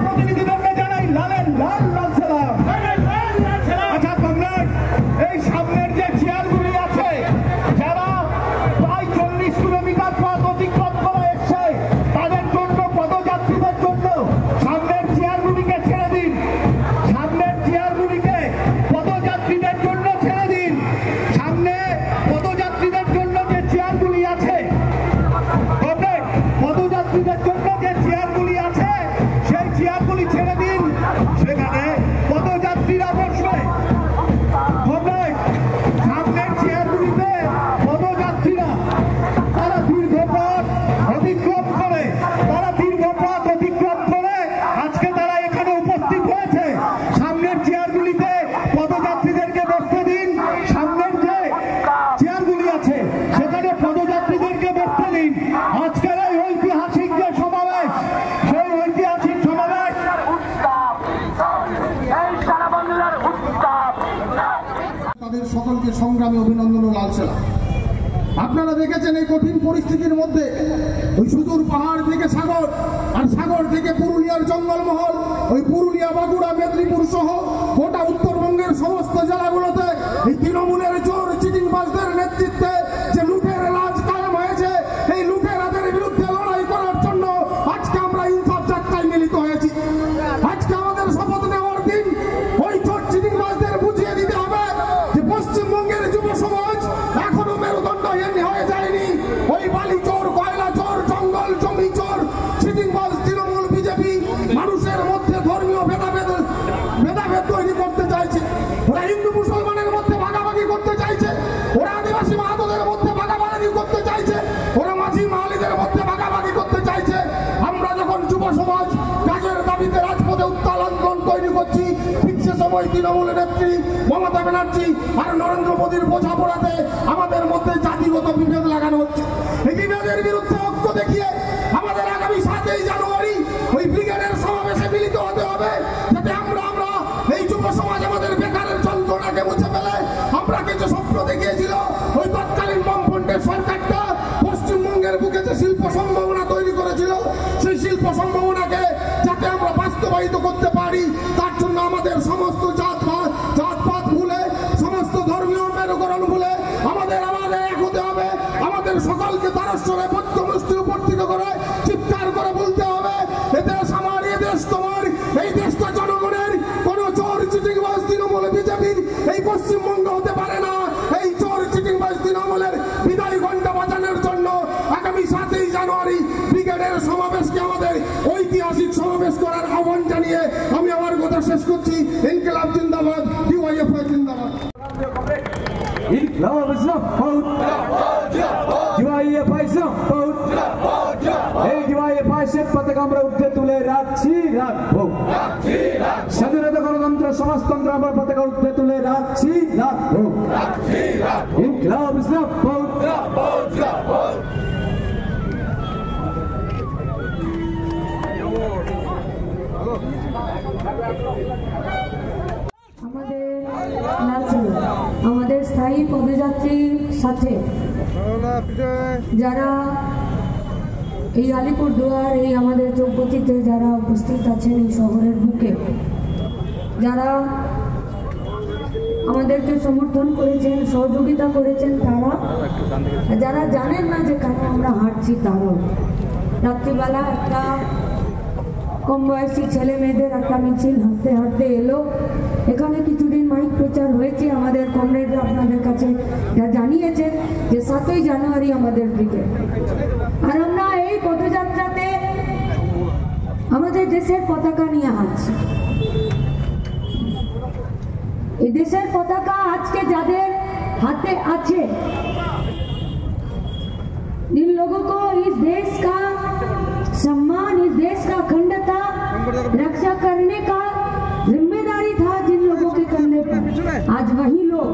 প্রতিনিধিদেরকে জানাই লালের লাল লাল সালাম। আচ্ছা কংগ্রেস, এই সামনের যে চেয়ারগুলি আছে, যারা প্রায় 40 কিলোমিটার পথ অতিক্রম করে এসছে, তাদের জন্য, পদযাত্রীদের জন্য সামনের চেয়ারগুলিকে ছেড়ে দিন। সামনের চেয়ারগুলিকে পদযাত্রীদের জন্য ছেড়ে দিন। সামনে পদযাত্রীদের জন্য যে চেয়ারগুলি আছে, পদযাত্রীদের জন্য যে চেয়ারগুলি আছে, সেই চেয়ারগুলি ছেড়ে দিন। সেখানে পদযাত্রীরা বসবে। সামনের চেয়ারগুলিতে পদযাত্রীরা তারা দীর্ঘ পথ অতিক্রম করে আজকে তারা এখানে উপস্থিত হয়েছে। সামনের চেয়ারগুলিতে পদযাত্রীদেরকে বসতে দিন। সামনের যে চেয়ারগুলি আছে সেখানে পদযাত্রীদেরকে বসতে দিন। আজকের এই ঐতিহাসিক যে সমাবেশ, সেই ঐতিহাসিক সমাবেশ তাদের সকলকে সংগ্রামে অভিনন্দন ও লাল সালাম। আপনারা দেখেছেন এই কঠিন পরিস্থিতির মধ্যে ওই সুদূর পাহাড় থেকে সাগর, আর সাগর থেকে পুরুলিয়ার জঙ্গলমহল, ওই পুরুলিয়া, বাঁকুড়া, মেদিনীপুর সহ গোটা উত্তরবঙ্গের সমস্ত জেলাগুলোতে এই তৃণমূলের চোর চিটিংবাজদের নেতৃত্বে যে লুটের রাজ কায়েম হয়েছে, এই লুটেরাদের বিরুদ্ধে লড়াই করার জন্য আজকে আমরা ইনসাফ যাত্রায় মিলিত হয়েছি। আজকে আমাদের শপথ নেওয়ার দিন। ওই চোর চিটিংবাজদের বুঝিয়ে দিতে হবে যে পশ্চিমবঙ্গের যুব সমাজ এখনো মেরুদণ্ডহীন হয়ে যায়নি। ওই বালি চোর, কয়লা চোর, জঙ্গল জমি চোর, চিটিংবাজ তৃণমূল বিজেপি মানুষের মধ্যে ধর্মীয় ভেদাভেদ তৈরি করতে চাইছে। ওরা হিন্দু মুসলমানের মধ্যে ভাগাভাগি করতে চাইছে। ওরা আদিবাসী মাহাতোদের মধ্যে ভাগাভাগি করতে চাইছে। ওরা মাঝি মাহালিদের মধ্যে ভাগাভাগি করতে চাইছে। আমরা যখন যুব সমাজ কাজের দাবিতে রাজপথে উত্তাল আন্দোলন তৈরি করছি, ঠিক সে সময় তৃণমূলের নেত্রী মমতা ব্যানার্জি আর নরেন্দ্র মোদীর বোঝাপড়াতে আমাদের মধ্যে জাতিগত বিভেদ লাগানো হচ্ছে। এই বিভেদের বিরুদ্ধে ঐক্য দেখিয়ে আমাদের আগামী 7ই জানুয়ারি ওই ব্রিগেডের সমাবেশে মিলিত হতে হবে, যাতে আমরা এই যুব সমাজ আমাদের বেকারের যন্ত্রণাকে মুছে ফেলে। আমরা কিছু স্বপ্ন দেখিয়েছিল ওই তৎকালীন বামফ্রন্টের সরকারটা, পশ্চিমবঙ্গের বুকে যে শিল্প সম্ভাবনা তৈরি করেছিল, সেই শিল্প সম্ভাবনাকে যাতে আমরা বাস্তবায়িত করতে পারি, তার জন্য আমাদের সমস্ত জাতপাত ভুলে, সমস্ত ধর্মীয় মেরুকরণ ভুলে আমাদের এক হতে হবে। আমাদের সকলকে তারস্বরে বদ্ধ মুষ্টি উপস্থিত করে চিৎকার করে বলতে হবে, এ দেশ আমার, এ দেশ তোমার, এই দেশটা জনগণের। কোন চোর চিটিংবাজ তৃণমূল বিজেপির এই পশ্চিমবঙ্গ হতে পারে না। এই চোর চিটিংবাজ তৃণমূলের বিদায় ঘণ্টা বাজানোর জন্য আগামী 7ই জানুয়ারি ব্রিগেডের সমাবেশকে আমাদের ঐতিহাসিক সমাবেশ করার আহ্বান জানিয়ে আমি আমার কথা শেষ করছি। ইনকিলাব জিন্দাবাদ, ডিওয়াইএফআই জিন্দাবাদ। ইনকিলাব জিন্দাবাদ, ডিওয়াইএফআই জিন্দাবাদ। এই ডিওয়াইএফআই শ্বেত পতাকা আমরা ঊর্ধ্বে তুলে রাখবো। স্বাধীনতা, গণতন্ত্র, সমাজতন্ত্র আমরা পতাকা ঊর্ধ্বে তুলে রাখবো। ইনকিলাব জিন্দাবাদ। আমাদের স্থায়ী পদযাত্রীর সাথে যারা এই আলিপুরদুয়ার, এই আমাদের চৌপতিতে যারা উপস্থিত আছেন, এই শহরের বুকে যারা আমাদেরকে সমর্থন করেছেন, সহযোগিতা করেছেন, তারা যারা জানেন না যে কেন আমরা হাঁটছি, তারও রাত্রিবেলা একটা কম বয়সী ছেলে মেয়েদের একটা মিছিল হাঁটতে হাঁটতে এলো। এখানে কিছুদিন মাইক প্রচার হয়েছে, আমাদের কমরেডরা আপনাদের কাছে জানিয়েছেন যে 7ই জানুয়ারি আমাদের ব্রিগেড। আর আমরা এই পদযাত্রাতে আমাদের দেশের পতাকা নিয়ে হাঁটছি। এই দেশের পতাকা আজকে যাদের हाथे अच्छे इन लोगों को इस देश का सम्मान, इस देश का अखंडता रक्षा करने का जिम्मेदारी था जिन लोगों के कंधे पर, आज वही लोग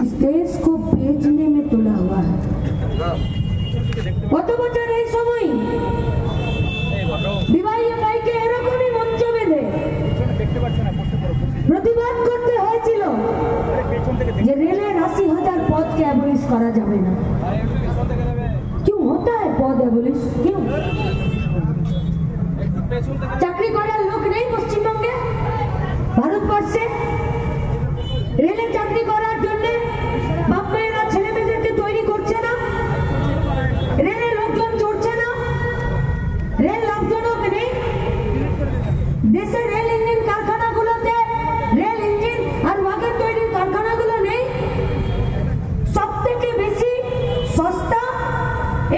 इस देश को बेचने में तुला हुआ है। কত বছর এই সময় ডিওয়াইএফআই কে এরকমই মঞ্চ বেঁধে প্রতিবাদ করতে হয়েছিল যে রেলের 80,000 পদকে অ্যাবলিশ করা যাবে না। क्यों होता है पद एबोलिश? क्यों? চাকরি করার লোক নেই পশ্চিমবঙ্গে, ভারতবর্ষে। রেলে চাকরি করার জন্য বাপ মায়েরা ছেলে মেয়েদেরকে তৈরি করছে না, রেলে লোকজন চড়ছে না, রেল লাভজনক নেই। দেশের রেল ইঞ্জিন কারখানাগুলোতে রেল ইঞ্জিন আর ওয়াগন তৈরির কারখানাগুলো নেই। সব থেকে বেশি সস্তা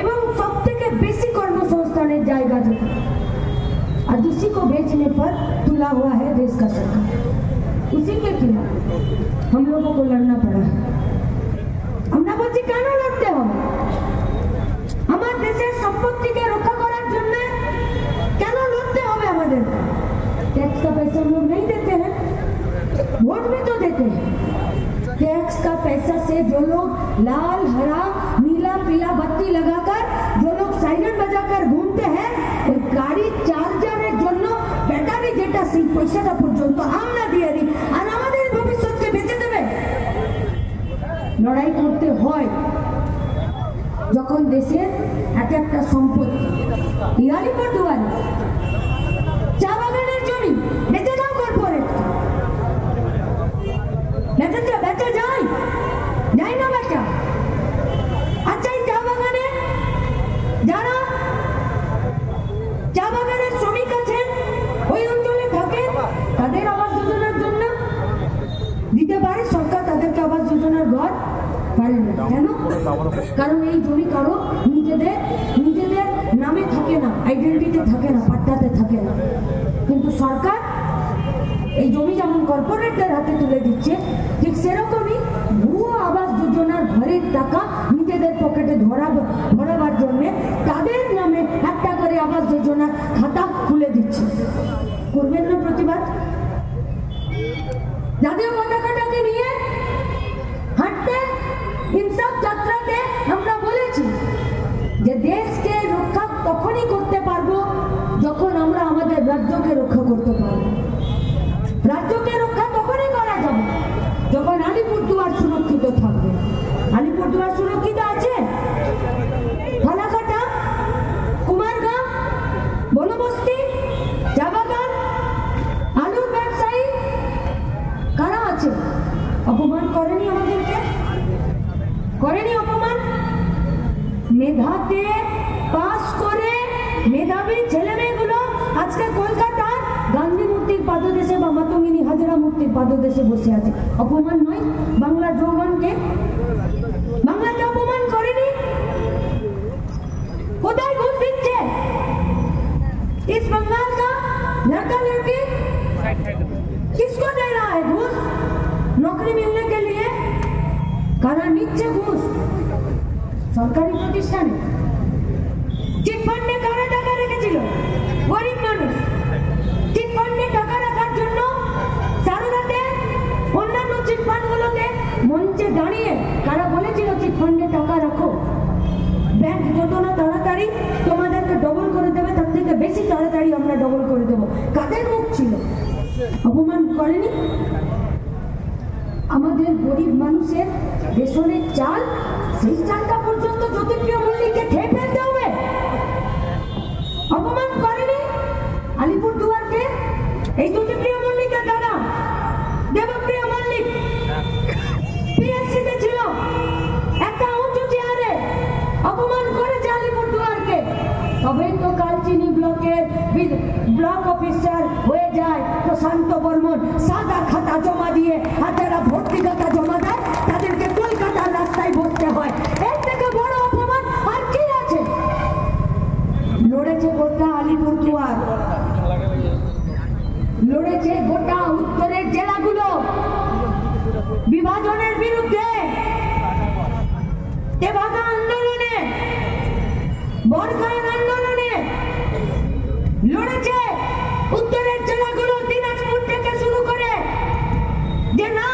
এবং সব থেকে বেশি কর্মসংস্থানের জায়গা যেটা, और उसी को बेचने पर तुला हुआ है देश का सरकार। उसी के खिलाफ हम लोगों को लड़ना पड़ा। আমরা বলছি কেন লড়তে হবে? আমার দেশের সম্পত্তিকে রক্ষা করার জন্য কেন লড়তে হবে আমাদের? टैक्स का पैसा हम लोग नहीं देते हैं, वोट में तो देते हैं। टैक्स का पैसा से जो लोग लाल हरा नीला पीला बत्ती लगाकर जो लोग साइरन बजाकर घूमते हैं, ওই গাড়ি চার্জারের জন্য ব্যাটারি যেটা সেই পয়সাটা পর্যন্ত আমরা দিয়ে দিই, আর আমাদের ভবিষ্যৎকে বেঁচে দেবে। লড়াই করতে হয় যখন দেশের একটা সম্পত্তি আলিপুরদুয়ারে চা বাগানের জমি বেঁচে দাও কর্পোরেট, বেঁচে যায় না বেচা। আচ্ছা, এই চা বাগানে যারা চা বাগানের শ্রমিক আছেন, ওই অঞ্চলে থাকেন, তাদের আবাস যোজনার জন্য দিতে পারে সরকার, তাদেরকে আবাস যোজনার ঘর পারে না। কেন? কারণ এই জমি কারো নিজেদের নামে থাকে না, আইডেন্টিটি থাকে না, পাট্টাতে থাকে না। কিন্তু সরকার এই জমি যেমন কর্পোরেটদের হাতে তুলে দিচ্ছে, ঠিক সেরকমই ভুয়ো আবাস যোজনার ঘরের টাকা নিজেদের পকেটে ধরাবার জন্য তাদের নামে একটা করে আবাস যোজনার খাতা খুলে দিচ্ছে। করবেন না প্রতিবাদ? জাতীয় পতাকাটাকে নিয়ে হাঁটতে ইনসাফ যাত্রাতে আমরা বলেছি যে দেশকে রক্ষা তখনই করতে পারবো যখন আমরা আমাদের রাজ্যকে রক্ষা করতে পারবো। রাজ্যকে রক্ষা তখনই করা যাবে যখন আলিপুরদুয়ার সুরক্ষিত থাকবে। আলিপুরদুয়ার সুরক্ষিত আছে? ফালাকাটা, কুমারগাঁও, বনবস্তি, চা বাগান, আলুর ব্যবসায়ী কারা আছে? অপমান করেনি আমাদেরকে? করেনি অপমান? মেধাতে পাস করে মেধাবী ছেলে মেয়েগুলো আজকে কলকাতার গান্ধী মূর্তির পাদদেশে বা মাতঙ্গিনী হাজরা মূর্তির পাদদেশে বসে আছে। অপমান নয় বাংলার যৌবনকে? বাংলাকে অপমান করেনি? কোথায় ঘুষ দিচ্ছে इस बंगाल का लड़का लड़की? किसको दे रहा है घूस नौकरी मिलने के लिए? কারা নিচ্ছে ঘুষ? সরকারি প্রতিষ্ঠানে চিটফান্ডে কারা টাকা রেখেছিল? গরিব মানুষ। চিটফান্ডে টাকা রাখার জন্য সারদাতে অন্যান্য চিটফান্ডগুলোতে মঞ্চে দাঁড়িয়ে কারা বলেছিল চিটফান্ডে টাকা রাখো, ব্যাংক যত না তাড়াতাড়ি তোমাদেরকে ডবল করে দেবে, তার থেকে বেশি তাড়াতাড়ি আমরা ডবল করে দেবো। কাদের মুখ ছিল? অপমান করেনি? আমাদের গরিব মানুষের রেশনের চাল, সেই চালটা পর্যন্ত জ্যোতিপ্রিয় মল্লিককে খেয়ে ফেলতে হবে। অপমান করেনি আলিপুরদুয়ারকে? এই জ্যোতিপ্রিয় মল্লিকের দাদা দেবপ্রিয় মল্লিক পিএসসিতে ছিল, একটা উঁচু চেয়ারে, অপমান করেছে আলিপুরদুয়ারকে। তবেই তো কালচিনি ব্লকের ব্লক অফিসার হয়ে যায় প্রশান্ত বর্মন, সাদা খাতা জমা দিয়ে। আর যারা ভর্তি খাতা জমা দেয় তাদেরকে কলকাতার রাস্তায় বসতে হয়। এর থেকে বড় অপমান আর কি আছে? লড়েছে গোটা আলিপুরদুয়ার, লড়েছে গোটা উত্তরের জেলাগুলো বিভাজনের বিরুদ্ধে, তেভাগা আন্দোলনে, বরখান আন্দোলনে লড়েছে উত্তরের জেলাগুলো, দিনাজপুর থেকে শুরু করে। যে না,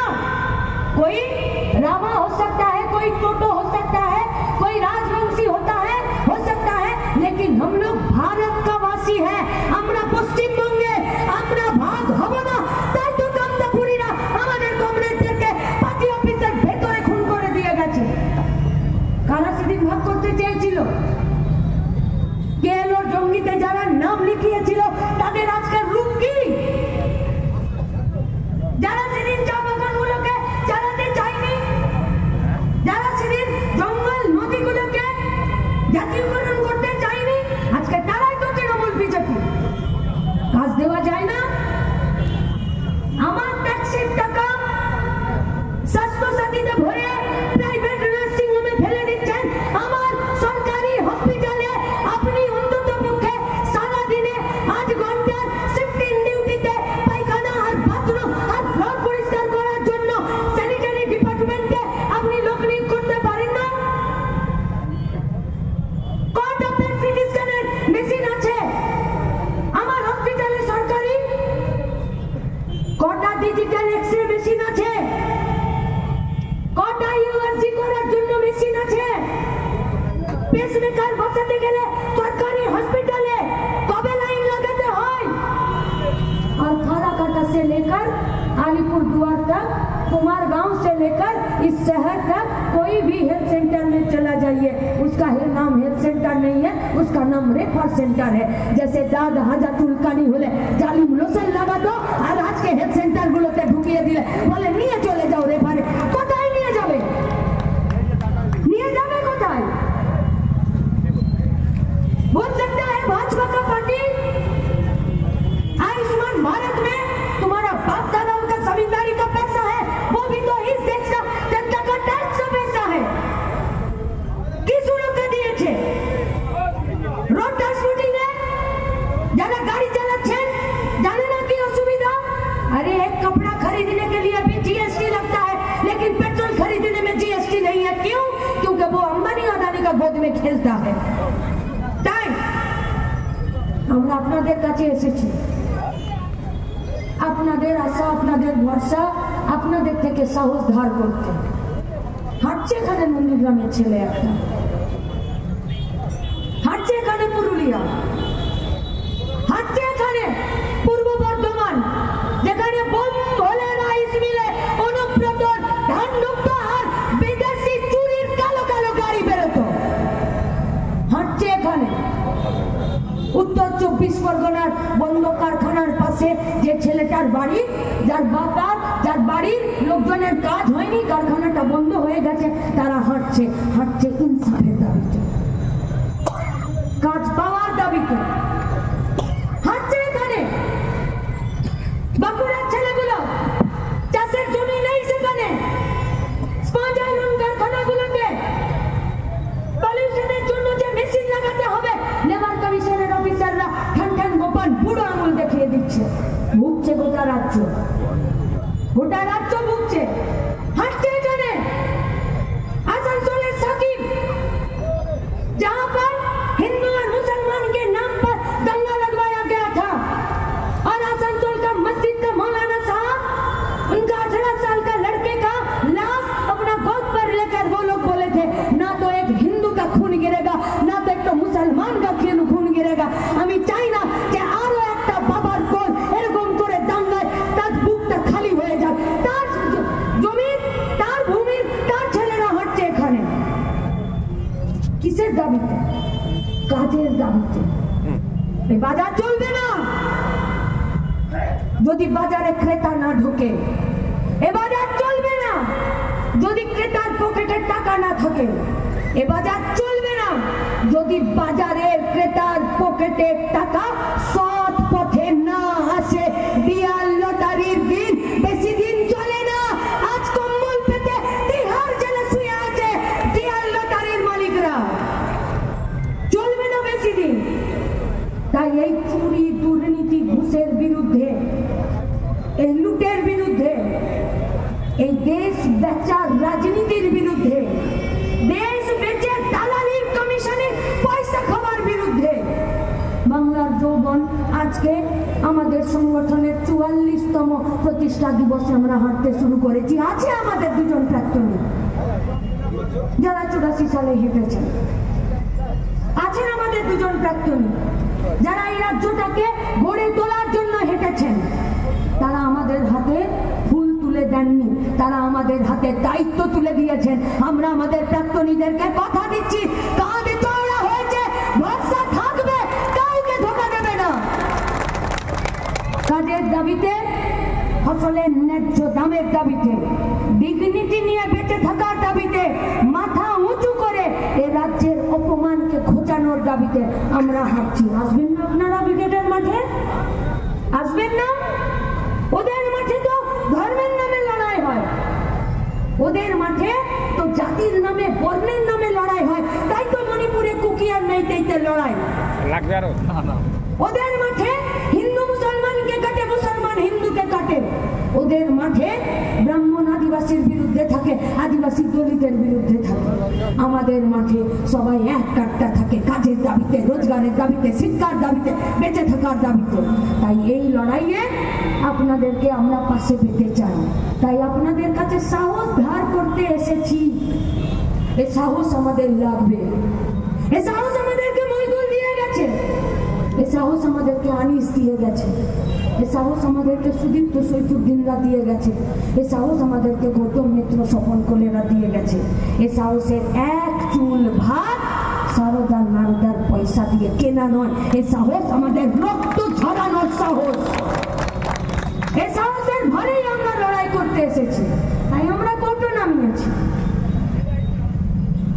कोई रामा हो सकता है, कोई टोटो हो सकता है, कोई राजवंशी हो सकता है, लेकिन हम लोग भारत का वासी है। আমরা পশ্চিমবঙ্গে আমরা ভাগ হব না। তাই তো কামতাপুরীরা আমাদের কমরেডদেরকে পার্টি অফিসের ভেতরে খুন করে দিয়ে গেছে। কারা সেদিন ভাগ করতে চেয়েছিল? কেএলওর জঙ্গিতে যারা নাম লিখিয়েছিল তাদের আজকের রূপ কি? যারা সেদিন চা বাগানগুলোকে চালাতে চায়নি, যারা সেদিন জঙ্গল নদীগুলোকে জাতীয়করণ করতে চায়নি, আজকে তারাই তো তৃণমূল বিজেপি। কাজ দেওয়া যায় না? আমার ট্যাক্সির টাকা স্বাস্থ্যসাথীতে ভরে প্রাইভেট নার্সিং হোমে ফেলে দিচ্ছেন। আমার সরকারি হসপিটালে আপনি অন্তত পক্ষে সারা দিনে 8 ঘন্টার শিফটিং ডিউটিতে পায়খানা আর বাথরুম আর ফ্লোর পরিষ্কার করার জন্য স্যানিটারি ডিপার্টমেন্টে আপনি লোক নিয়োগ করতে পারেন না? কটা পেট সিটি স্ক্যানের মেশিন আছে আমার হসপিটালে সরকারি? কটা ডিজিটাল এক্সরে মেশিন আছে? কটা ইউআরসি করার জন্য মেশিন আছে? পেসমেকার বসাতে গেলে সরকারি হসপিটালে কবে লাইন লাগাতে হয়? और खाराकाटा से लेकर अलीपुरद्वार तक, कुमारगांव से लेकर इस शहर तक कोई भी हेल्थ सेंटर में चला जाइए, उसका नाम हेल्थ सेंटर नहीं है, उसका नाम रेफर सेंटर है। जैसे दाद हाजा चुलकानी होले जालिम लोशन लगा दो और आज के हेल्थ सेंटर गुलोते ढुकिए दिले बोले নিয়ে চলে যাও রেফারে। কোথায় নিয়ে যাবে? নিয়ে যাবে কোথায়? बोल सकता है भाजपा का पार्टी आयुष्मान भारत में तुम्हारा बाप दादाओं का जमींदारी का पैसा है, वो भी तो इस देश का जनता का टैक्स का पैसा है। किस उड़ों दिए थे रोड ट्रांसपोर्टिंग है जरा गाड़ी चलाচ্ছেন जाने ना की असुविधा? अरे एक कपड़ा खरीदने के लिए भी जीएसटी लगता है, लेकिन पेट्रोल खरीदने में जीएसटी नहीं है। क्यों? क्योंकि वो अंबानी अदानी का गोद में खेलता है। তাই আমরা আপনাদের কাছে এসেছি, আপনাদের আশা, আপনাদের ভরসা, আপনাদের থেকে সাহস ধার করতে। হাঁটছে এখানে নন্দীগ্রামের ছেলে একটা, হাঁটছে এখানে পুরুলিয়া, হাঁটছে এখানে পূর্ব বর্ধমান, যেখানে বোম ভোলে রাইস মিলে অনুব্রতর ধান ঢুকতো আর বিদেশি চুরির কালো কালো গাড়ি বেরোতো। হাঁটছে এখানে উত্তর 24 পরগনার বন্ধ কারখানার পাশে যে ছেলেটার বাড়ি, যার বাবার, যার বাড়ির লোকজনের কাজ হয়নি, কারখানাটা বন্ধ হয়ে গেছে, তারা হাঁটছে, হাঁটছে ইনসাফের দাবিতে, কাজ পাওয়ার দাবিতে হাঁটছে এখানে। বাঁকুড়ার ছেলেগুলো চাষের জমি নেই, সেখানে স্পঞ্জ আয়রন কারখানাগুলোতে পলিউশনের জন্য যে মেশিন লাগাতে হবে, লেবার কমিশনের অফিসাররা ঠান ঠান গোপাল বুড়ো আঙুল দেখিয়ে দিচ্ছে। ভুগছে গোটা রাজ্য, গোটা রাজ্য ভুগছে। হাঁটছে এখানে আসানসোলের সাকিব, जहां पर हिंदू और मुसलमान के नाम पर दंगा लगवाया गया था, और आसनसोल का मस्जिद का मौलाना साहब, उनका 18 साल का लड़के का लाश अपना गोद पर लेकर वो लोग बोले थे ना तो एक हिंदू का खून गिरेगा, ना तो एक तो मुसलमान का खून गिरेगा। আমি চাই না যে আরো একটা বাবার কোল এরকম করে দাঙ্গায় তার বুকটা খালি হয়ে যাক। তার জমি, তার ভূমি, তার ছেলেরা হাঁটছে এখানে কিসের দাবিতে? কাজের দাবিতে। এই বাজার চলবে না যদি বাজারে ক্রেতা না ঢোকে, এ বাজার চলবে না যদি ক্রেতার পকেটে টাকা না থাকে, এ বাজার চলবে না যদি বাজারের ক্রেতার পকেটে টাকা সৎ পথে না আসে। বিয়ার লটারির দিন বেশি দিন চলে না। আজ কম্বল পেতে তিহার জেলে শুয়ে আছে বিয়ার লটারির মালিকরা, চলবে না বেশি দিন। তাই এই চুরি, দুর্নীতি, ঘুষের বিরুদ্ধে, এই লুটের বিরুদ্ধে, এই দেশ বেচার রাজনীতির বিরুদ্ধে, দেশ বেচে দালালির কমিশনের পয়সা খাবার বিরুদ্ধে বাংলার যৌবন আজকে আমাদের সংগঠনের 44তম প্রতিষ্ঠা দিবসে আমরা হাঁটতে শুরু করেছি। আছে আমাদের দুজন প্রাক্তনী যারা 84 সালে হেঁটেছেন, আছেন আমাদের দুজন প্রাক্তনী যারা এই রাজ্যটাকে গড়ে তোলার জন্য হেঁটেছেন। তারা আমাদের হাতে ফুল তুলে দেননি, তারা আমাদের হাতে দায়িত্ব তুলে দিয়েছেন। আমরা আমাদের প্রাক্তনীদেরকে কথা দিচ্ছি, কাঁধ চওড়া হয়েছে, ভরসা থাকবে, কাউকে ধোঁকা দেবে কাজের দাবিতে, ফসলের ন্যায্য দামের দাবিতে, ডিগনিটি নিয়ে বেঁচে থাকার দাবিতে, মাথা উঁচু করে এ রাজ্যের অপমানকে ঘোচানোর দাবিতে আমরা হাঁটছি। আসবেন না আপনারা ব্রিগেডের মাঠে? আসবেন না? ওদের মাঠে তো ধর্মের নামে লড়াই হয়, ওদের মাঠে তো জাতির নামে, বর্ণের নামে লড়াই হয়। তাই তো মণিপুরে কুকি আর মেইতেইতে লড়াই লাগবে। আরো ওদের মাঠে হিন্দু মুসলমানকে কাটে, মুসলমান হিন্দুকে কাটে। ওদের মাঠে ব্রাহ্মণ আদিবাসীর বিরুদ্ধে থাকে, আদিবাসী দলিতের বিরুদ্ধে থাকে। আমাদের মাঠে সবাই এক কাটটা থাকে, কাজের দাবিতে, রোজগারের দাবিতে, শিক্ষার দাবিতে, বেঁচে থাকার দাবিতে। তাই এই লড়াইয়ে আপনাদেরকে আমরা পাশে পেতে চাই। তাই আপনাদের কাছে সাহস ধার করতে এসেছি। এ সাহস আমাদের লাগবে। এ সাহস আমাদেরকে মইদুল দিয়ে গেছে, এ সাহস আমাদেরকে আনিস দিয়ে গেছে, এ সাহস আমাদেরকে সুদীপ্ত সৈফুদ্দিনরা দিয়ে গেছে, এ সাহস আমাদেরকে গৌতম মিত্র, স্বপন কোলেরা দিয়ে গেছে। এ সাহসের এক চুল ভাত সারদার নারদার পয়সা দিয়ে কেনা নয়। এ সাহস আমাদের রক্ত ঝরানোর সাহস। এ সাহসের ভরেই আমরা লড়াই করতে এসেছি। তাই আমরা কৌটো নামিয়েছি।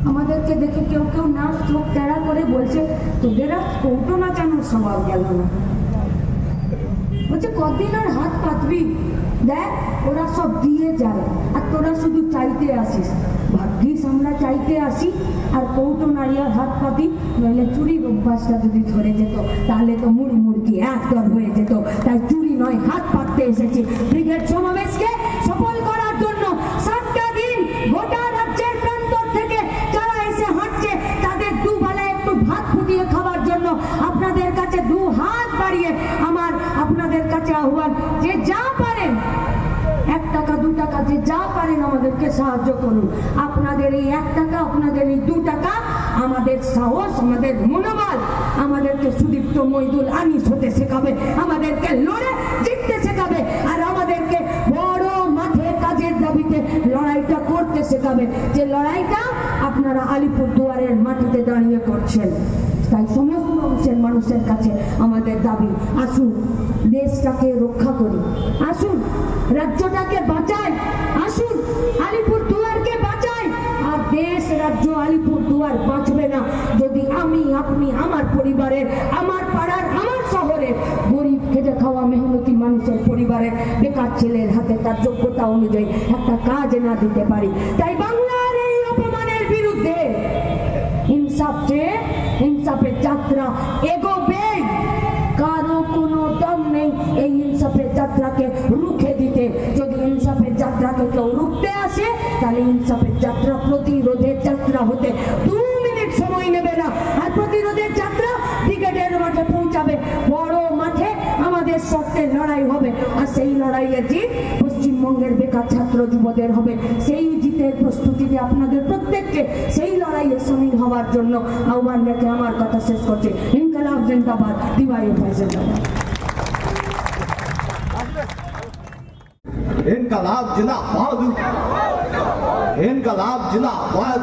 আমাদেরকে দেখে কেউ কেউ নাচ চোখ তেড়া করে বলছে, তোদের আর কৌটো নাচানোর স্বভাব গেল না। বলছে কদিন আর হাত পাতবি, দেখ ওরা সব দিয়ে যায় আর তোরা শুধু চাইতে আসিস। ভাগ্যিস আমরা চাইতে আসি আর কৌটো নাড়িয়ে হাত পাতি, নইলে চুরির অভ্যাসটা যদি ধরে যেত তাহলে তো মুড়ি মুড়কি একদর হয়ে যেত। তাই চুরি নয়, হাত পাততে এসেছি। ব্রিগেড সমাবেশকে সফল করার জন্য 7টা দিন গোটা রাজ্যের প্রান্তর থেকে যারা এসে হাঁটছে তাদের দুবেলা একটু ভাত ফুটিয়ে খাওয়ার জন্য আপনাদের কাছে 2 হাত বাড়িয়ে আমার আপনাদের কাছে আহ্বান, যে যা পারেন 1 টাকা 2 টাকা যে যা পারেন আমাদেরকে সাহায্য করুন। আপনাদের এই 1 টাকা, আপনাদের এই 2 টাকা আমাদের সাহস, আমাদের মনোবল, আমাদেরকে সুদীপ্ত মইদুল আনিস হতে শেখাবে, আমাদেরকে লড়ে জিততে শেখাবে, আর আমাদেরকে বড় মাঠে কাজের দাবিতে লড়াইটা করতে শেখাবে, যে লড়াইটা আপনারা আলিপুরদুয়ারের মাটিতে দাঁড়িয়ে করছেন। তাই সমস্ত অংশের মানুষের কাছে আমাদের দাবি, আসুন দেশটাকে রক্ষা করি, আসুন রাজ্যটাকে বাঁচাই, আসুন আলিপুরদুয়ারকে বাঁচাই। আর দেশ, রাজ্য, আলিপুরদুয়ার বাঁচবে না যদি আমি, আপনি, আমার পরিবারের, আমার পাড়ার, আমার শহরের গরিব খেটে খাওয়া মেহনতি মানুষের পরিবারের বেকার ছেলের হাতে তার যোগ্যতা অনুযায়ী একটা কাজ না দিতে পারি। তাই বাংলার এই অপমানের বিরুদ্ধে ইনসাফ চেয়ে ইনসাফের যাত্রা এগোবে। কারো কোনো দম নেই এই ইনসাফের যাত্রাকে রুখে দিতে। যদি ইনসাফের যাত্রাকে কেউ রুখতে আসে তাহলে ইনসাফের যাত্রা প্রতিরোধের যাত্রা হতে 2 মিনিট সময় নেবে না। আর প্রতিরোধের যাত্রা ব্রিগেডের মাঠে পৌঁছাবে, বড় মাঠে আমাদের সত্যের লড়াই হবে। আর সেই লড়াইয়ে জিত পশ্চিমবঙ্গের বেকার ছাত্র যুবদের হবে। সেই জিতের প্রস্তুতিতে আপনাদের প্রত্যেককে সেই লড়াইয়ে সামিল হওয়ার জন্য আহ্বান রেখে আমার কথা শেষ করছি। ইনকলাব জিন্দাবাদ, ডিওয়াইএফআই জিন্দাবাদ। इनकलाब जिंदाबाद, इनकलाब जिंदाबाद,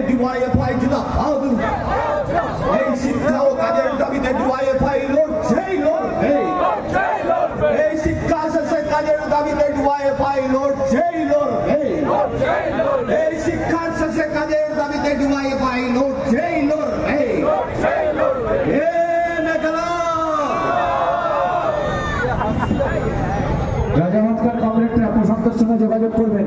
DYFI जिंदाबाद। এই শিক্ষা ও কাজের দাবিতে DYFI লড়ছেই লড়বে। এই শিক্ষা শেষে কাজের দাবিতে DYFI লড়ছেই লড়বে। এই শিক্ষা শেষে কাজের দাবিতে DYFI লড়ছেই লড়বে। রাজাভাতকার কমরেডরা প্রশান্তের সঙ্গে যোগাযোগ করবেন।